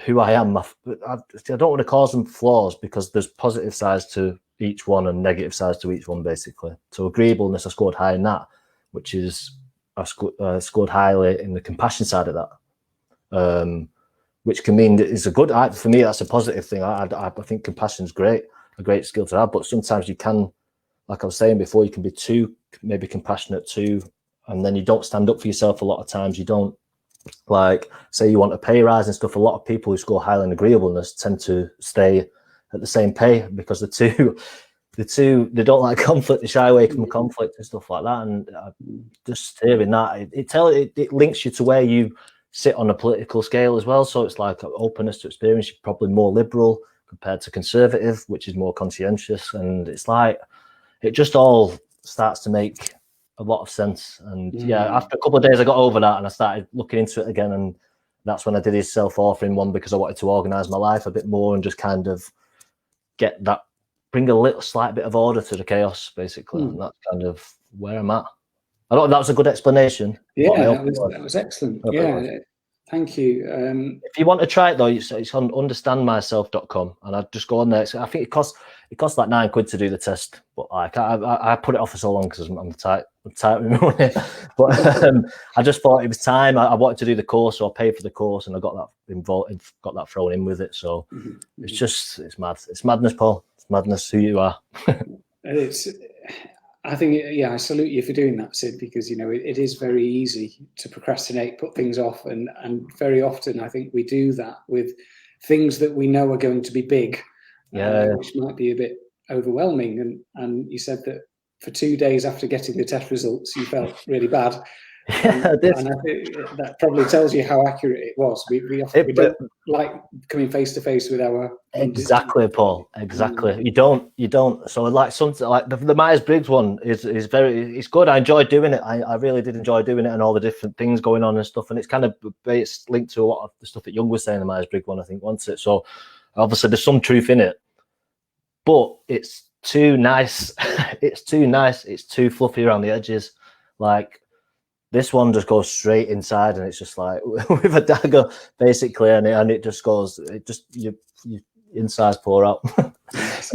who I am. I don't want to call them flaws, because there's positive sides to each one and negative sides to each one, basically. So agreeableness, I scored high in that, which is, I scored highly in the compassion side of that, which can mean that it's a good, for me, that's a positive thing. I think compassion's great, a great skill to have, but sometimes you can, like I was saying before, you can be too, maybe compassionate too, and then you don't stand up for yourself a lot of times. You don't, like, say you want a pay rise and stuff. A lot of people who score highly in agreeableness tend to stay at the same pay, because they don't like conflict, they shy away from conflict and stuff like that. And just hearing that, it links you to where you sit on a political scale as well. So it's like openness to experience, you're probably more liberal compared to conservative, which is more conscientious. And it's like, it just all starts to make a lot of sense. And yeah, after a couple of days, I got over that and I started looking into it again. And that's when I did his self-authoring one, because I wanted to organize my life a bit more and just kind of bring a slight bit of order to the chaos, basically. And that's kind of where I'm at. I don't know if that was a good explanation. Yeah, that was excellent. Yeah, thank you. If you want to try it though, it's on understandmyself.com, and I just go on there. I think it costs like £9 to do the test, but like I put it off for so long because I'm tight with money. But I just thought it was time. I wanted to do the course, so I paid for the course, and I got that involved, got that thrown in with it. So it's mad. It's madness, Paul. It's madness. Who you are. I think, I salute you for doing that, Sid, because, you know, it is very easy to procrastinate, put things off. And very often I think we do that with things that we know are going to be big, which might be a bit overwhelming. And you said that for 2 days after getting the test results, you felt really bad. Yeah, and I think that probably tells you how accurate it was. We don't like coming face to face with our exactly, Paul. Exactly. You don't. So like something like the Myers-Briggs one is it's good. I enjoyed doing it. I really did enjoy doing it, and all the different things going on and stuff. And it's kind of it's linked to a lot of the stuff that Jung was saying. The Myers-Briggs one, I think, wasn't it? So obviously there's some truth in it, but it's too nice. It's too nice. It's too fluffy around the edges. Like this one just goes straight inside, and it's just like with a dagger, basically, and it just goes. It just you insides pour out and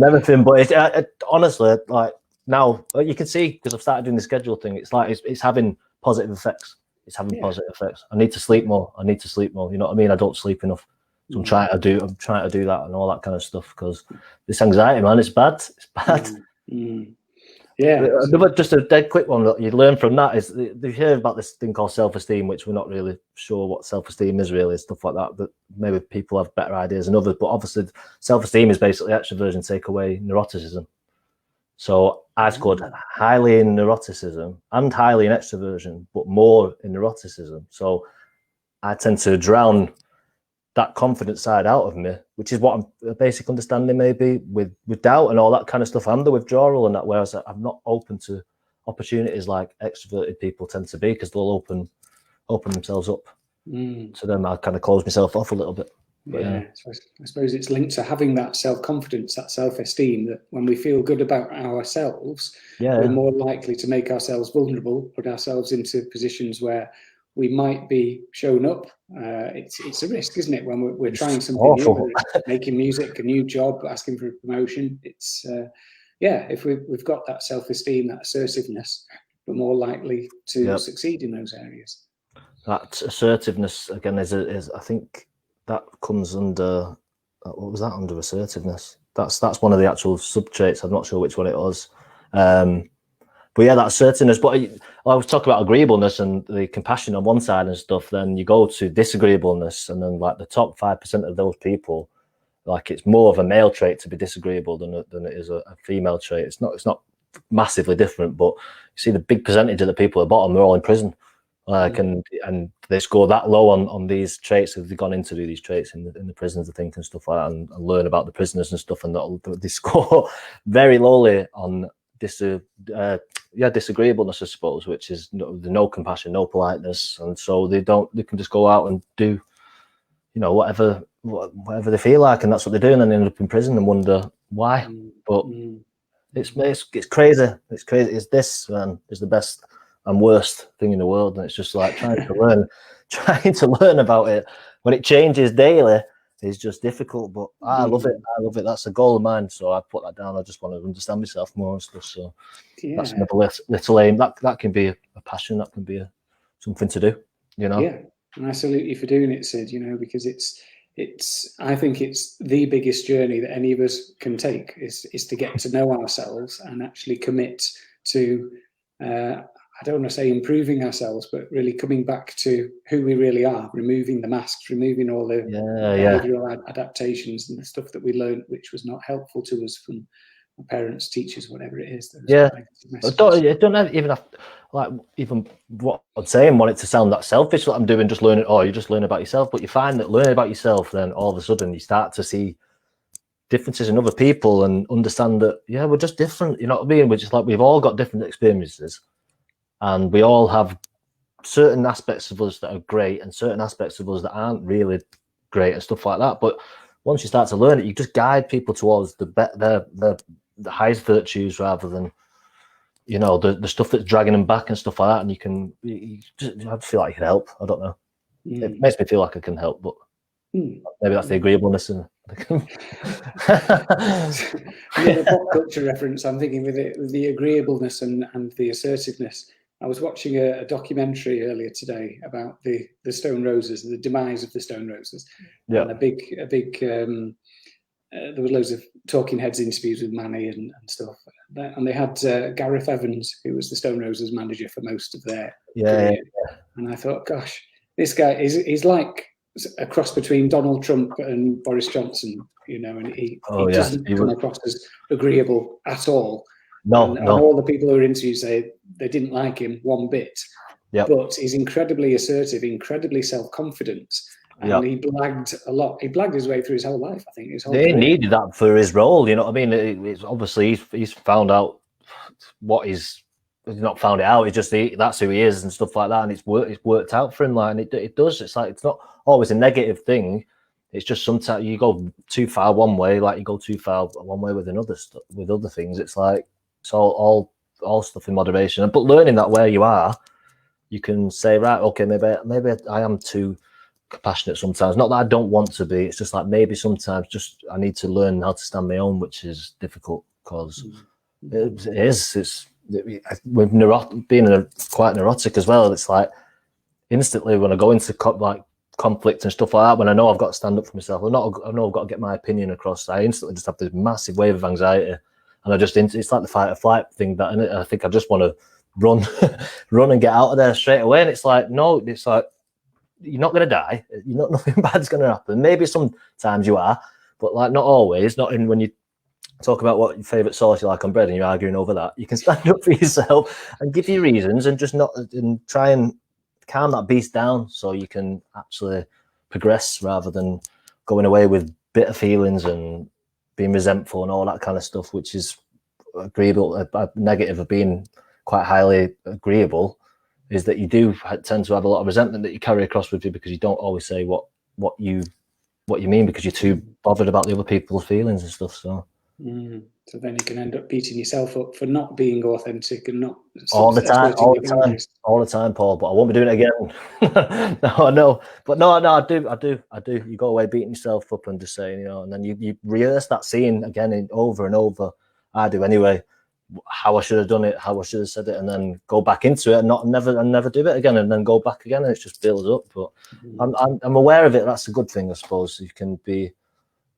everything. But honestly, like now you can see, because I've started doing the schedule thing. It's like it's having positive effects. It's having positive effects. I need to sleep more. You know what I mean? I don't sleep enough. So I'm trying to do that and all that kind of stuff, because this anxiety, man, it's bad. It's bad. Yeah. Just a dead quick one that you learn from that is you hear about this thing called self-esteem, which we're not really sure what self-esteem is really, stuff like that. But maybe people have better ideas than others. But obviously, self-esteem is basically extroversion take away neuroticism. So I scored highly in neuroticism and highly in extroversion, but more in neuroticism. So I tend to drown that confident side out of me, which is what I'm basic understanding maybe with doubt and all that kind of stuff, and the withdrawal and that, whereas I'm not open to opportunities like extroverted people tend to be, because they'll open themselves up to them. I kind of close myself off a little bit. But, So I suppose it's linked to having that self-confidence, that self-esteem, that when we feel good about ourselves, we're more likely to make ourselves vulnerable, put ourselves into positions where we might be shown up. It's a risk, isn't it? When we're trying something new, making music, a new job, asking for a promotion. It's if we've got that self-esteem, that assertiveness, we're more likely to succeed in those areas. That assertiveness again is I think that comes under, what was that under assertiveness? That's one of the actual sub traits. I'm not sure which one it was. But yeah, that assertiveness. But I was talking about agreeableness and the compassion on one side and stuff. Then you go to disagreeableness, and then like the top 5% of those people, like it's more of a male trait to be disagreeable than it is a female trait. It's not massively different, but you see the big percentage of the people at the bottom, they're all in prison. Like and they score that low on these traits. They've gone in to do these traits in the prisons, I think, and stuff like that, and learn about the prisoners and stuff, and they score very lowly on disagreeableness, I suppose, which is no compassion, no politeness, and so they can just go out and do, whatever they feel like, and that's what they do, and then they end up in prison and wonder why. But it's crazy. It's crazy. It's this, man, is the best and worst thing in the world, and it's just like trying to learn about it when it changes daily is just difficult. But I love it. That's a goal of mine, so I put that down. I just want to understand myself more and stuff. So that's another little aim. That can be a passion. That can be something to do. Yeah, and I salute you for doing it, Sid. Because I think it's the biggest journey that any of us can take is to get to know ourselves and actually commit to. I don't want to say improving ourselves, but really coming back to who we really are, removing the masks, removing all the behavioral adaptations and the stuff that we learned, which was not helpful to us from our parents, teachers, whatever it is. I don't even have, like, even what I'm saying, want it to sound that selfish, that I'm doing, just learning, you just learn about yourself. But you find that learning about yourself, then all of a sudden you start to see differences in other people and understand that, we're just different. You know what I mean? We're just like, we've all got different experiences. And we all have certain aspects of us that are great and certain aspects of us that aren't really great and stuff like that. But once you start to learn it, you just guide people towards the highest virtues rather than, the stuff that's dragging them back and stuff like that. And I feel like you can help. I don't know. It makes me feel like I can help, but maybe that's the agreeableness. And the pop culture reference, I'm thinking with the agreeableness and the assertiveness. I was watching a documentary earlier today about the Stone Roses, the demise of the Stone Roses. Yeah. And a big there was loads of talking heads interviews with Manny and stuff. And they had Gareth Evans, who was the Stone Roses manager for most of their career. And I thought, gosh, this guy he's like a cross between Donald Trump and Boris Johnson, and he doesn't come across as agreeable at all. No. And all the people who were interviewed say they didn't like him one bit. but he's incredibly assertive, incredibly self-confident, and he blagged a lot. He blagged his way through his whole life, I think. They needed that for his role, you know what I mean? It's obviously he's found out what he's not found it out. It's just that's who he is and stuff like that, and it's worked out for him. Like, and it does. It's like it's not always a negative thing. It's just sometimes you go too far one way, like you go too far one way with other things. It's like it's all stuff in moderation. But learning that where you are, you can say, right, okay, maybe I am too compassionate sometimes. Not that I don't want to be. It's just like maybe sometimes just I need to learn how to stand my own, which is difficult because it is. It's with being quite neurotic as well. It's like instantly when I go into conflict and stuff like that, when I know I've got to stand up for myself, I know I've got to get my opinion across, I instantly just have this massive wave of anxiety, and it's like the fight or flight thing that, and I think I just want to run and get out of there straight away. And it's like, no, it's like you're not going to die. Nothing bad's going to happen. Maybe sometimes you are, but like not always. Not when you talk about what your favourite sauce you like on bread and you're arguing over that. You can stand up for yourself and give your reasons and just and try and calm that beast down so you can actually progress rather than going away with bitter feelings and being resentful and all that kind of stuff, which is agreeable. A negative of being quite highly agreeable is that you do tend to have a lot of resentment that you carry across with you because you don't always say what you mean because you're too bothered about the other people's feelings and stuff. So then you can end up beating yourself up for not being authentic and not all the time, Paul. But I won't be doing it again. No, I do. You go away beating yourself up and just saying, you know, and then you rehearse that scene again over and over. I do anyway. How I should have done it, how I should have said it, and then go back into it and never do it again, and then go back again, and it just builds up. But I'm aware of it. That's a good thing, I suppose. You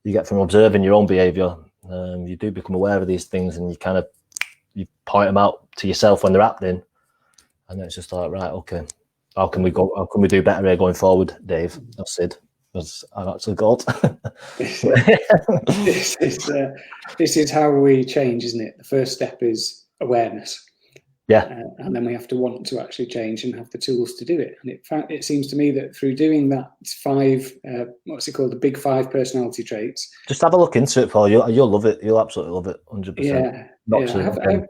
get from observing your own behaviour. You do become aware of these things, and you point them out to yourself when they're happening, and then it's just like, right, okay, how can we do better here going forward, Dave? That's Sid. Because I've actually got. This is how we change, isn't it? The first step is awareness. Yeah. And then we have to want to actually change and have the tools to do it. And it seems to me that through doing that 5, what's it called, the big 5 personality traits. Just have a look into it, Paul. You'll love it. You'll absolutely love it, 100%. Yeah.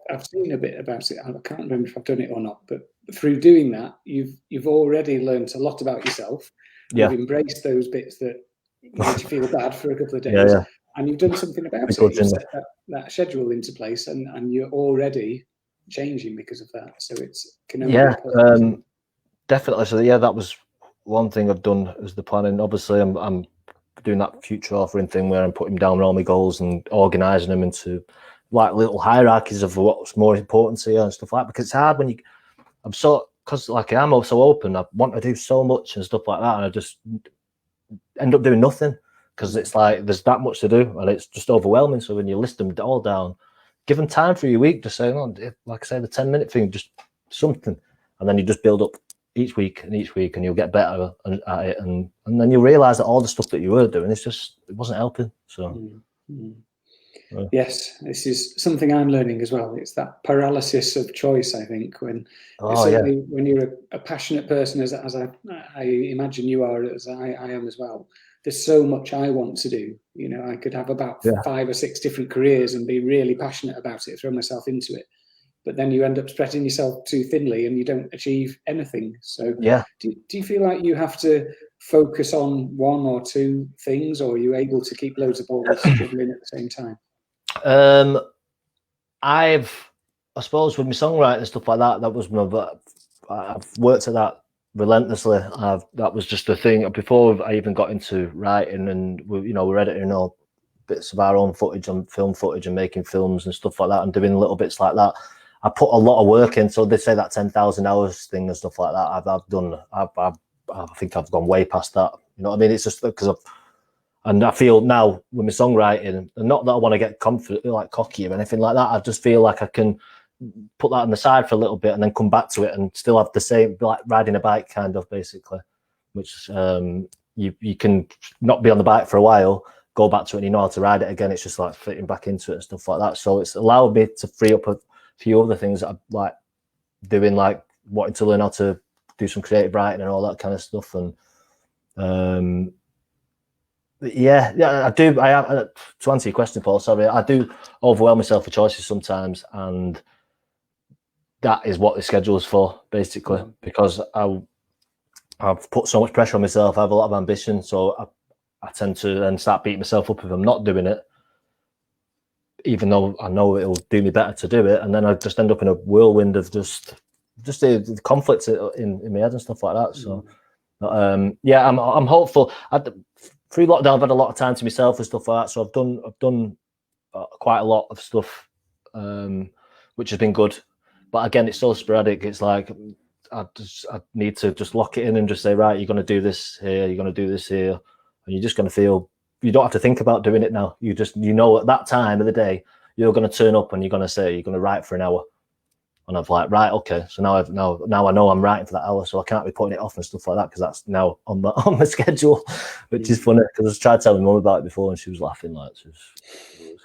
I've seen a bit about it. I can't remember if I've done it or not. But through doing that, you've already learned a lot about yourself. Yeah. You've embraced those bits that made you feel bad for a couple of days. Yeah. And you've done something about it. You've set that schedule into place, and you're already changing because of that. So definitely. So that was one thing I've done as the planning. Obviously, I'm doing that future offering thing where I'm putting down all my goals and organising them into like little hierarchies of what's more important to you and stuff like that. Because it's hard when because like I'm so open, I want to do so much and stuff like that, and I just end up doing nothing because it's like there's that much to do and it's just overwhelming. So when you list them all down, give them time for your week, just say, like I say, the 10-minute thing, just something, and then you just build up each week and you'll get better at it, and then you'll realise that all the stuff that you were doing, it wasn't helping. So. Yes, this is something I'm learning as well. It's that paralysis of choice, I think, when you're a passionate person, as I imagine you are, as I am as well. There's so much I want to do. You know, I could have about 5 or 6 different careers and be really passionate about it, throw myself into it. But then you end up spreading yourself too thinly and you don't achieve anything. So do you feel like you have to focus on 1 or 2 things, or are you able to keep loads of balls juggling at the same time? I suppose with my songwriting and stuff like that, I've worked at that relentlessly. That was just the thing before I even got into writing, and we're editing all bits of our own footage and film footage and making films and stuff like that and doing little bits like that. I put a lot of work in. So they say that 10,000 hours thing and stuff like that. I've done. I think I've gone way past that. You know what I mean? It's just because and I feel now with my songwriting, and not that I want to get confident, like cocky or anything like that. I just feel like I can put that on the side for a little bit and then come back to it and still have the same, like riding a bike kind of basically, which you can not be on the bike for a while, go back to it and you know how to ride it again. It's just like fitting back into it and stuff like that. So it's allowed me to free up a few other things that I like doing, like wanting to learn how to do some creative writing and all that kind of stuff. And yeah, I do. To answer your question, Paul, sorry, I do overwhelm myself with choices sometimes, and that is what the schedule is for, basically, because I've put so much pressure on myself. I have a lot of ambition, so I tend to then start beating myself up if I'm not doing it, even though I know it'll do me better to do it. And then I just end up in a whirlwind of just the conflicts in my head and stuff like that. So, yeah, I'm hopeful. Through lockdown, I've had a lot of time to myself and stuff like that. So I've done quite a lot of stuff, which has been good. But again, it's so sporadic. It's like I need to just lock it in and just say, right, you're going to do this here, you're going to do this here, and you're just going to feel, you don't have to think about doing it now. You know, at that time of the day, you're going to turn up and you're going to write for an hour. And I'm like, right, okay. So now I know I'm writing for that hour, so I can't be putting it off and stuff like that, because that's now on my schedule, which is funny, because I tried telling my mum about it before and she was laughing, like, so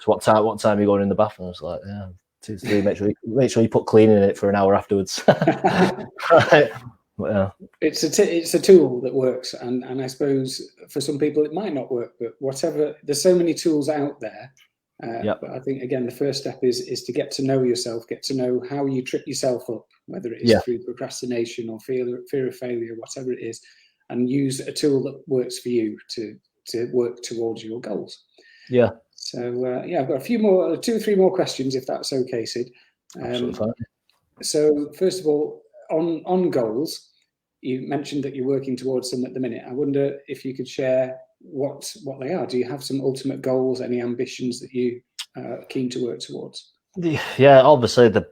what time are you going in the bathroom? I was like, yeah, 2 to 3. Make sure you put cleaning in it for an hour afterwards. Right. But, yeah. It's a tool that works, and I suppose for some people it might not work, but whatever, there's so many tools out there. But I think, again, the first step is to get to know yourself, get to know how you trip yourself up, whether it is through procrastination or fear of failure, whatever it is, and use a tool that works for you to work towards your goals. Yeah. So I've got 2 or 3 more questions, if that's okay, Sid. Absolutely fine. So first of all, on goals, you mentioned that you're working towards some at the minute. I wonder if you could share what they are. Do you have some ultimate goals, any ambitions that you are keen to work towards? Yeah, obviously the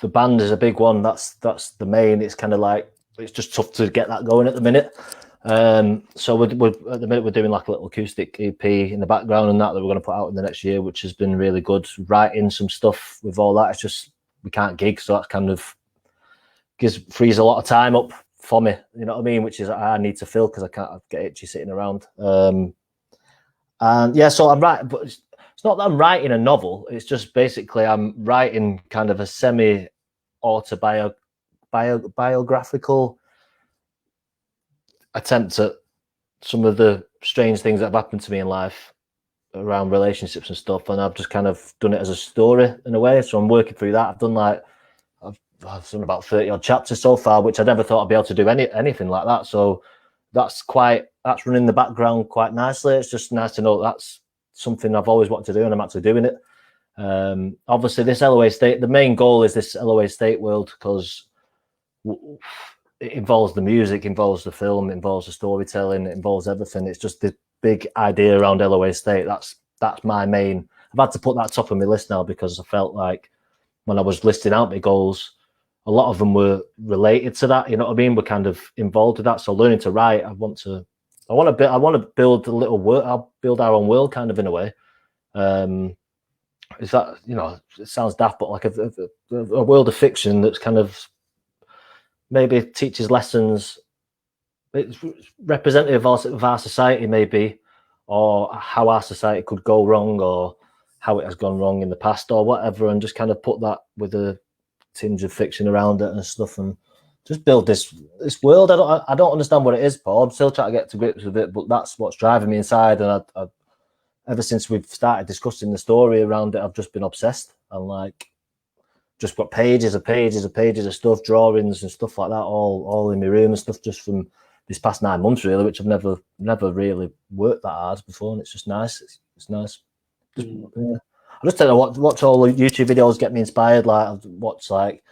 band is a big one. That's the main. It's kind of like, it's just tough to get that going at the minute. So we're at the minute we're doing like a little acoustic EP in the background and that we're going to put out in the next year, which has been really good. Writing some stuff with all that, it's just we can't gig, so that kind of frees a lot of time up for me, you know what I mean, which is I need to fill, because I can't get itchy sitting around. And yeah, so I'm writing, but it's not that I'm writing a novel, it's just basically I'm writing kind of a semi autobiographical attempt at some of the strange things that have happened to me in life around relationships and stuff, and I've just kind of done it as a story in a way. So I'm working through that. I've done done about 30 odd chapters so far, which I never thought I'd be able to do anything like that. So that's running in the background quite nicely. It's just nice to know that's something I've always wanted to do, and I'm actually doing it. Obviously this LOAState, the main goal is this LOAState world, because it involves the music, involves the film, involves the storytelling, it involves everything. It's just the big idea around LOAState. That's my main. I've had to put that top of my list now, because I felt like when I was listing out my goals, a lot of them were related to that. You know what I mean? We're kind of involved with that. So learning to write, I want to build a little world. I'll build our own world, kind of, in a way. Is that, you know, it sounds daft, but like a world of fiction that's kind of maybe teaches lessons. It's representative of our society, maybe, or how our society could go wrong, or how it has gone wrong in the past, or whatever, and just kind of put that with a tinge of fiction around it and stuff, and just build this world. I don't understand what it is, Paul. I'm still trying to get to grips with it, but that's what's driving me inside. And I ever since we've started discussing the story around it, I've just been obsessed, and like just got pages of stuff, drawings and stuff like that, all in my room and stuff, just from this past 9 months, really, which I've never really worked that hard before, and it's just nice. It's nice. Just, yeah. I just tell you, watch all the YouTube videos, get me inspired. Like I watch like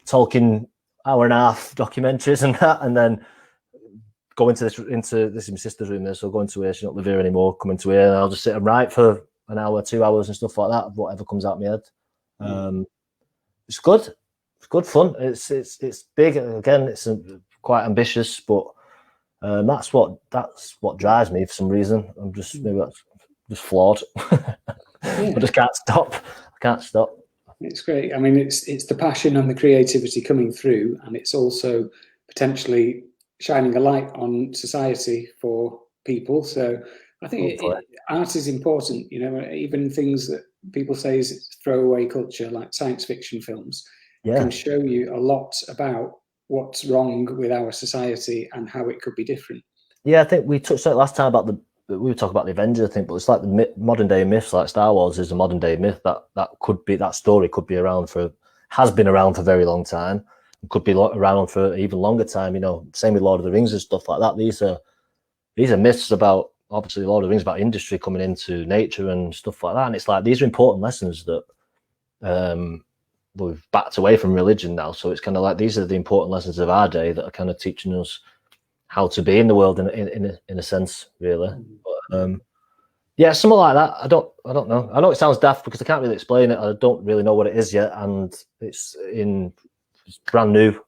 Tolkien hour-and-a-half documentaries and that, and then go into this is my sister's room there, so go into here. She's not live here anymore. Come into here, and I'll just sit and write for an hour, 2 hours, and stuff like that. Whatever comes out of my head. It's good. It's good fun. It's big. Again, it's quite ambitious, but that's what drives me for some reason. I'm just maybe that's just flawed. I just can't stop. I can't stop. It's great. I mean, it's the passion and the creativity coming through, and it's also potentially shining a light on society for people. So I think art is important. You know, even things that people say is throwaway culture, like science fiction films, can show you a lot about what's wrong with our society and how it could be different. Yeah, I think we touched on it last time about we were talking about the Avengers, I think, but it's like the modern day myths, like Star Wars is a modern day myth that story could be around has been around for a very long time, and could be around for even longer time. You know, same with Lord of the Rings and stuff like that. These are myths about, obviously, Lord of the Rings about industry coming into nature and stuff like that. And it's like these are important lessons that we've backed away from religion now. So it's kind of like these are the important lessons of our day that are kind of teaching us how to be in the world in a sense, really. But, yeah, something like that. I don't know. I know it sounds daft because I can't really explain it. I don't really know what it is yet, and it's brand new.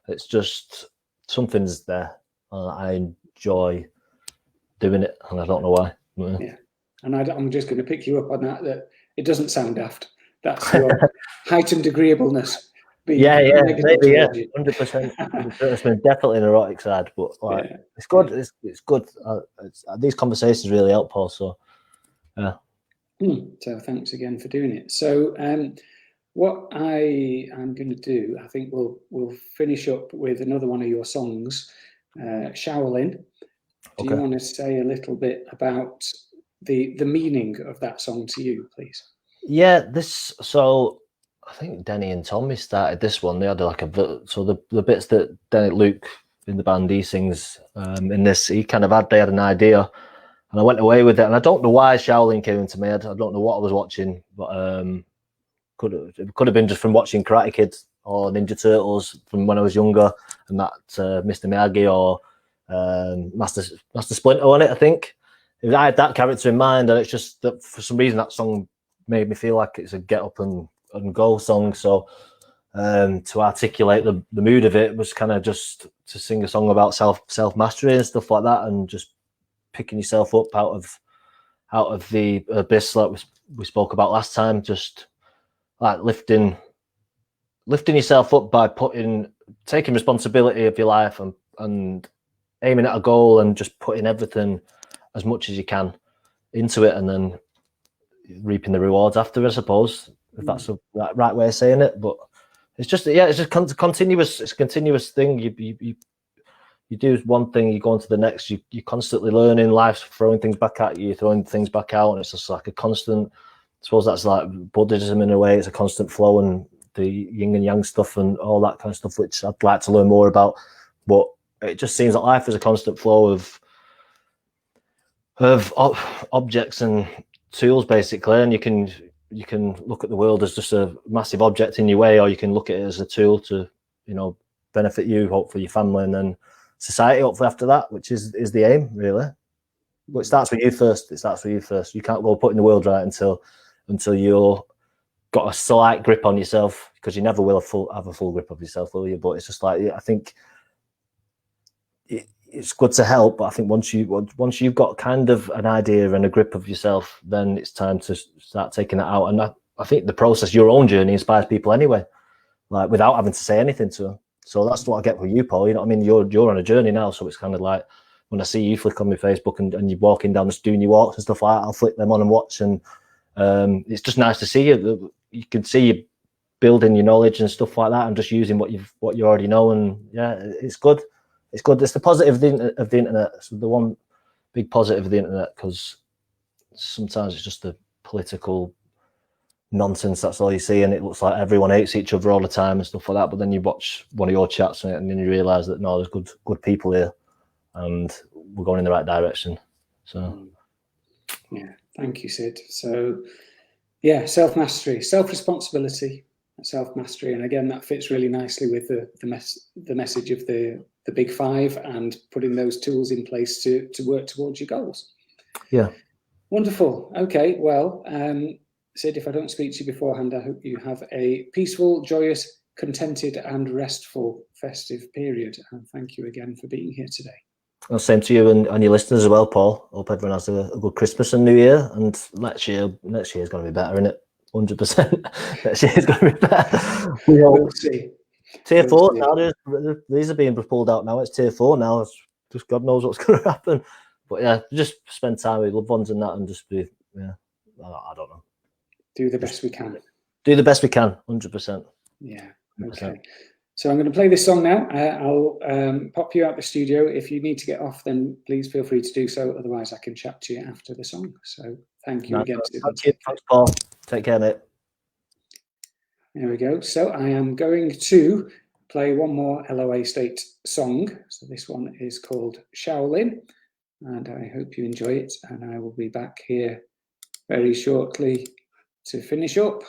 It's just something's there. I enjoy doing it, and I don't know why. Yeah, and I'm just going to pick you up on that it doesn't sound daft. That's your heightened agreeableness. Yeah, maybe, yeah, 100%. It's been definitely an erotic side, but like, it's good. It's good. These conversations really help, Paul. So, yeah. So thanks again for doing it. So, what I am going to do, I think we'll finish up with another one of your songs, Shaolin. Do you want to say a little bit about the meaning of that song to you, please? Yeah, so I think Denny and Tommy started this one. They had like the bits that Luke in the band, he sings in this. They had an idea, and I went away with it. And I don't know why Shaolin came into my head. I don't know what I was watching, but it could have been just from watching Karate Kid or Ninja Turtles from when I was younger, and that Mr. Miyagi or Master Splinter on it. I think I had that character in mind, and it's just that for some reason that song made me feel like it's a get up and go song. So to articulate the mood of it was kind of just to sing a song about self mastery and stuff like that, and just picking yourself up out of the abyss like we spoke about last time. Just like lifting yourself up by taking responsibility of your life and aiming at a goal and just putting everything as much as you can into it, and then reaping the rewards after, I suppose, if that's the right way of saying it. But it's just a continuous thing. You do one thing, you go on to the next. You're constantly learning. Life's throwing things back at you, throwing things back out, and it's just like a constant. I suppose that's like Buddhism in a way. It's a constant flow, and the yin and yang stuff and all that kind of stuff, which I'd like to learn more about. But it just seems that life is a constant flow of objects and tools, basically, and you can look at the world as just a massive object in your way, or you can look at it as a tool to, benefit you, hopefully your family, and then society, hopefully after that, which is the aim, really. But it starts with you first. You can't go putting the world right until you're got a slight grip on yourself, because you never will have a full grip of yourself, will you? But it's just like, I think it's good to help, but I think once you've got kind of an idea and a grip of yourself, then it's time to start taking that out. And I think the process, your own journey, inspires people anyway, like without having to say anything to them. So that's what I get with you, Paul. You know what I mean? You're on a journey now, so it's kind of like when I see you flick on my Facebook and you're walking down the street, doing your walks and stuff like that, I'll flick them on and watch, and it's just nice to see you. You can see you building your knowledge and stuff like that, and just using what you already know. And yeah, it's good. It's good. It's the positive of the internet. It's the one big positive of the internet, because sometimes it's just the political nonsense. That's all you see, and it looks like everyone hates each other all the time and stuff like that. But then you watch one of your chats and then you realise that no, there's good people here, and we're going in the right direction. So yeah, thank you, Sid. So yeah, self-mastery, self-responsibility, self-mastery, and again that fits really nicely with the message of the big five, and putting those tools in place to work towards your goals. Yeah, wonderful. Okay, well, Sid, if I don't speak to you beforehand, I hope you have a peaceful, joyous, contented and restful festive period, and thank you again for being here today. Well, same to you and your listeners as well, Paul. Hope everyone has a good Christmas and New Year, and next year is going to be better, isn't it? 100%. Next year is going to be better. We'll see. Tier 4 now. These are being pulled out now. It's tier 4 now. It's just God knows what's going to happen. But yeah, just spend time with loved ones and that, and just be I don't know. Do the best we can. Do the best we can. 100%. Yeah. Okay. So I'm going to play this song now. I'll pop you out the studio. If you need to get off, then please feel free to do so. Otherwise, I can chat to you after the song. So thank you again. Thank you. Thanks, Paul. Take care, mate. There we go. So I am going to play one more LOAState song. So this one is called Shaolin, and I hope you enjoy it. And I will be back here very shortly to finish up.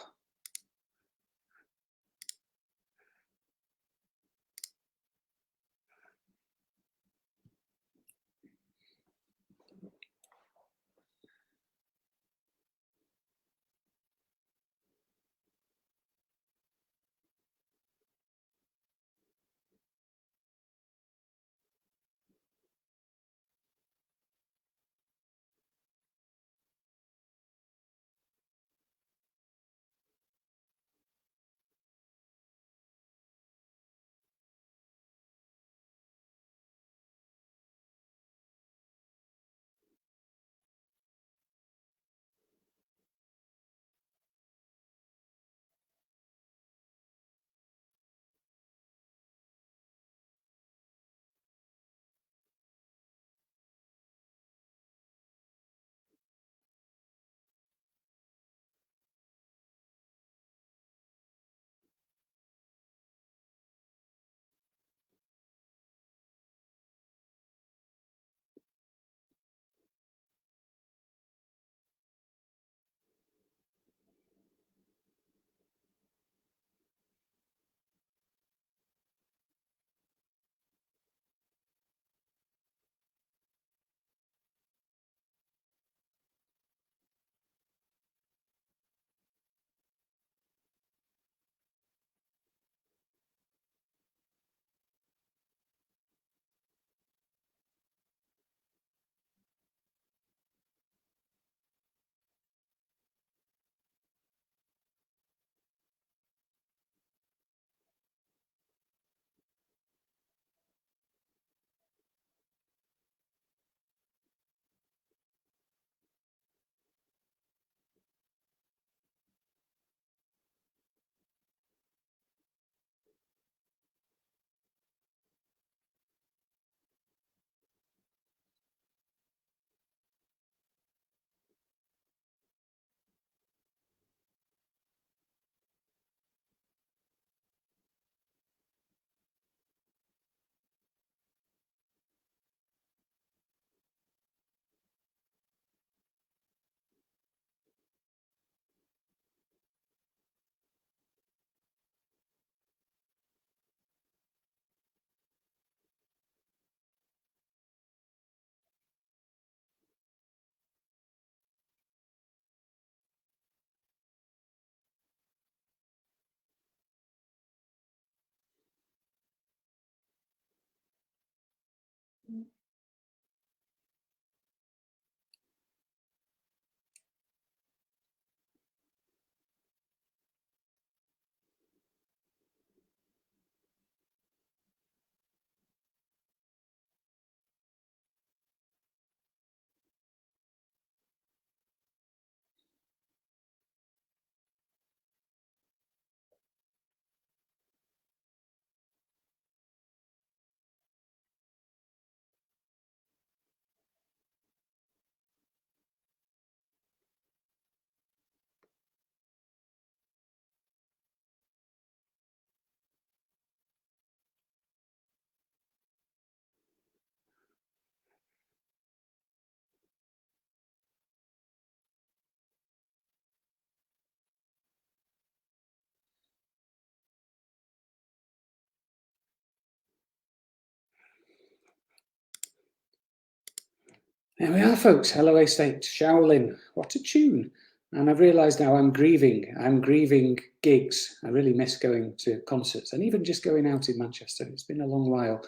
There we are, folks. LOAState, Shaolin. What a tune. And I've realised now I'm grieving. I'm grieving gigs. I really miss going to concerts and even just going out in Manchester. It's been a long while.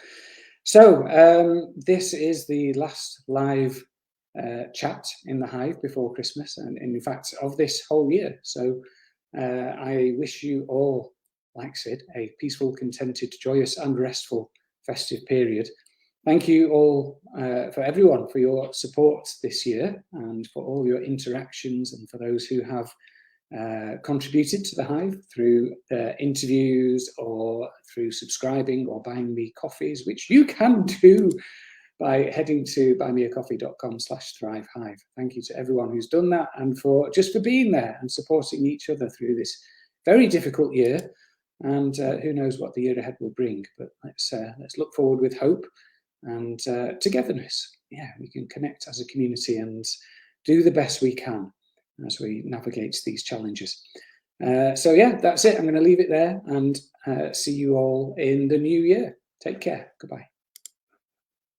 So this is the last live chat in the Hive before Christmas, and in fact of this whole year. So I wish you all, like Sid, a peaceful, contented, joyous and restful festive period. Thank you all for everyone for your support this year and for all your interactions, and for those who have contributed to the Hive through interviews or through subscribing or buying me coffees, which you can do by heading to buymeacoffee.com/thrivehive. Thank you to everyone who's done that, and for being there and supporting each other through this very difficult year. And who knows what the year ahead will bring, but let's look forward with hope and togetherness. Yeah, we can connect as a community and do the best we can as we navigate these challenges. So yeah, that's it. I'm going to leave it there and see you all in the new year. Take care. Goodbye.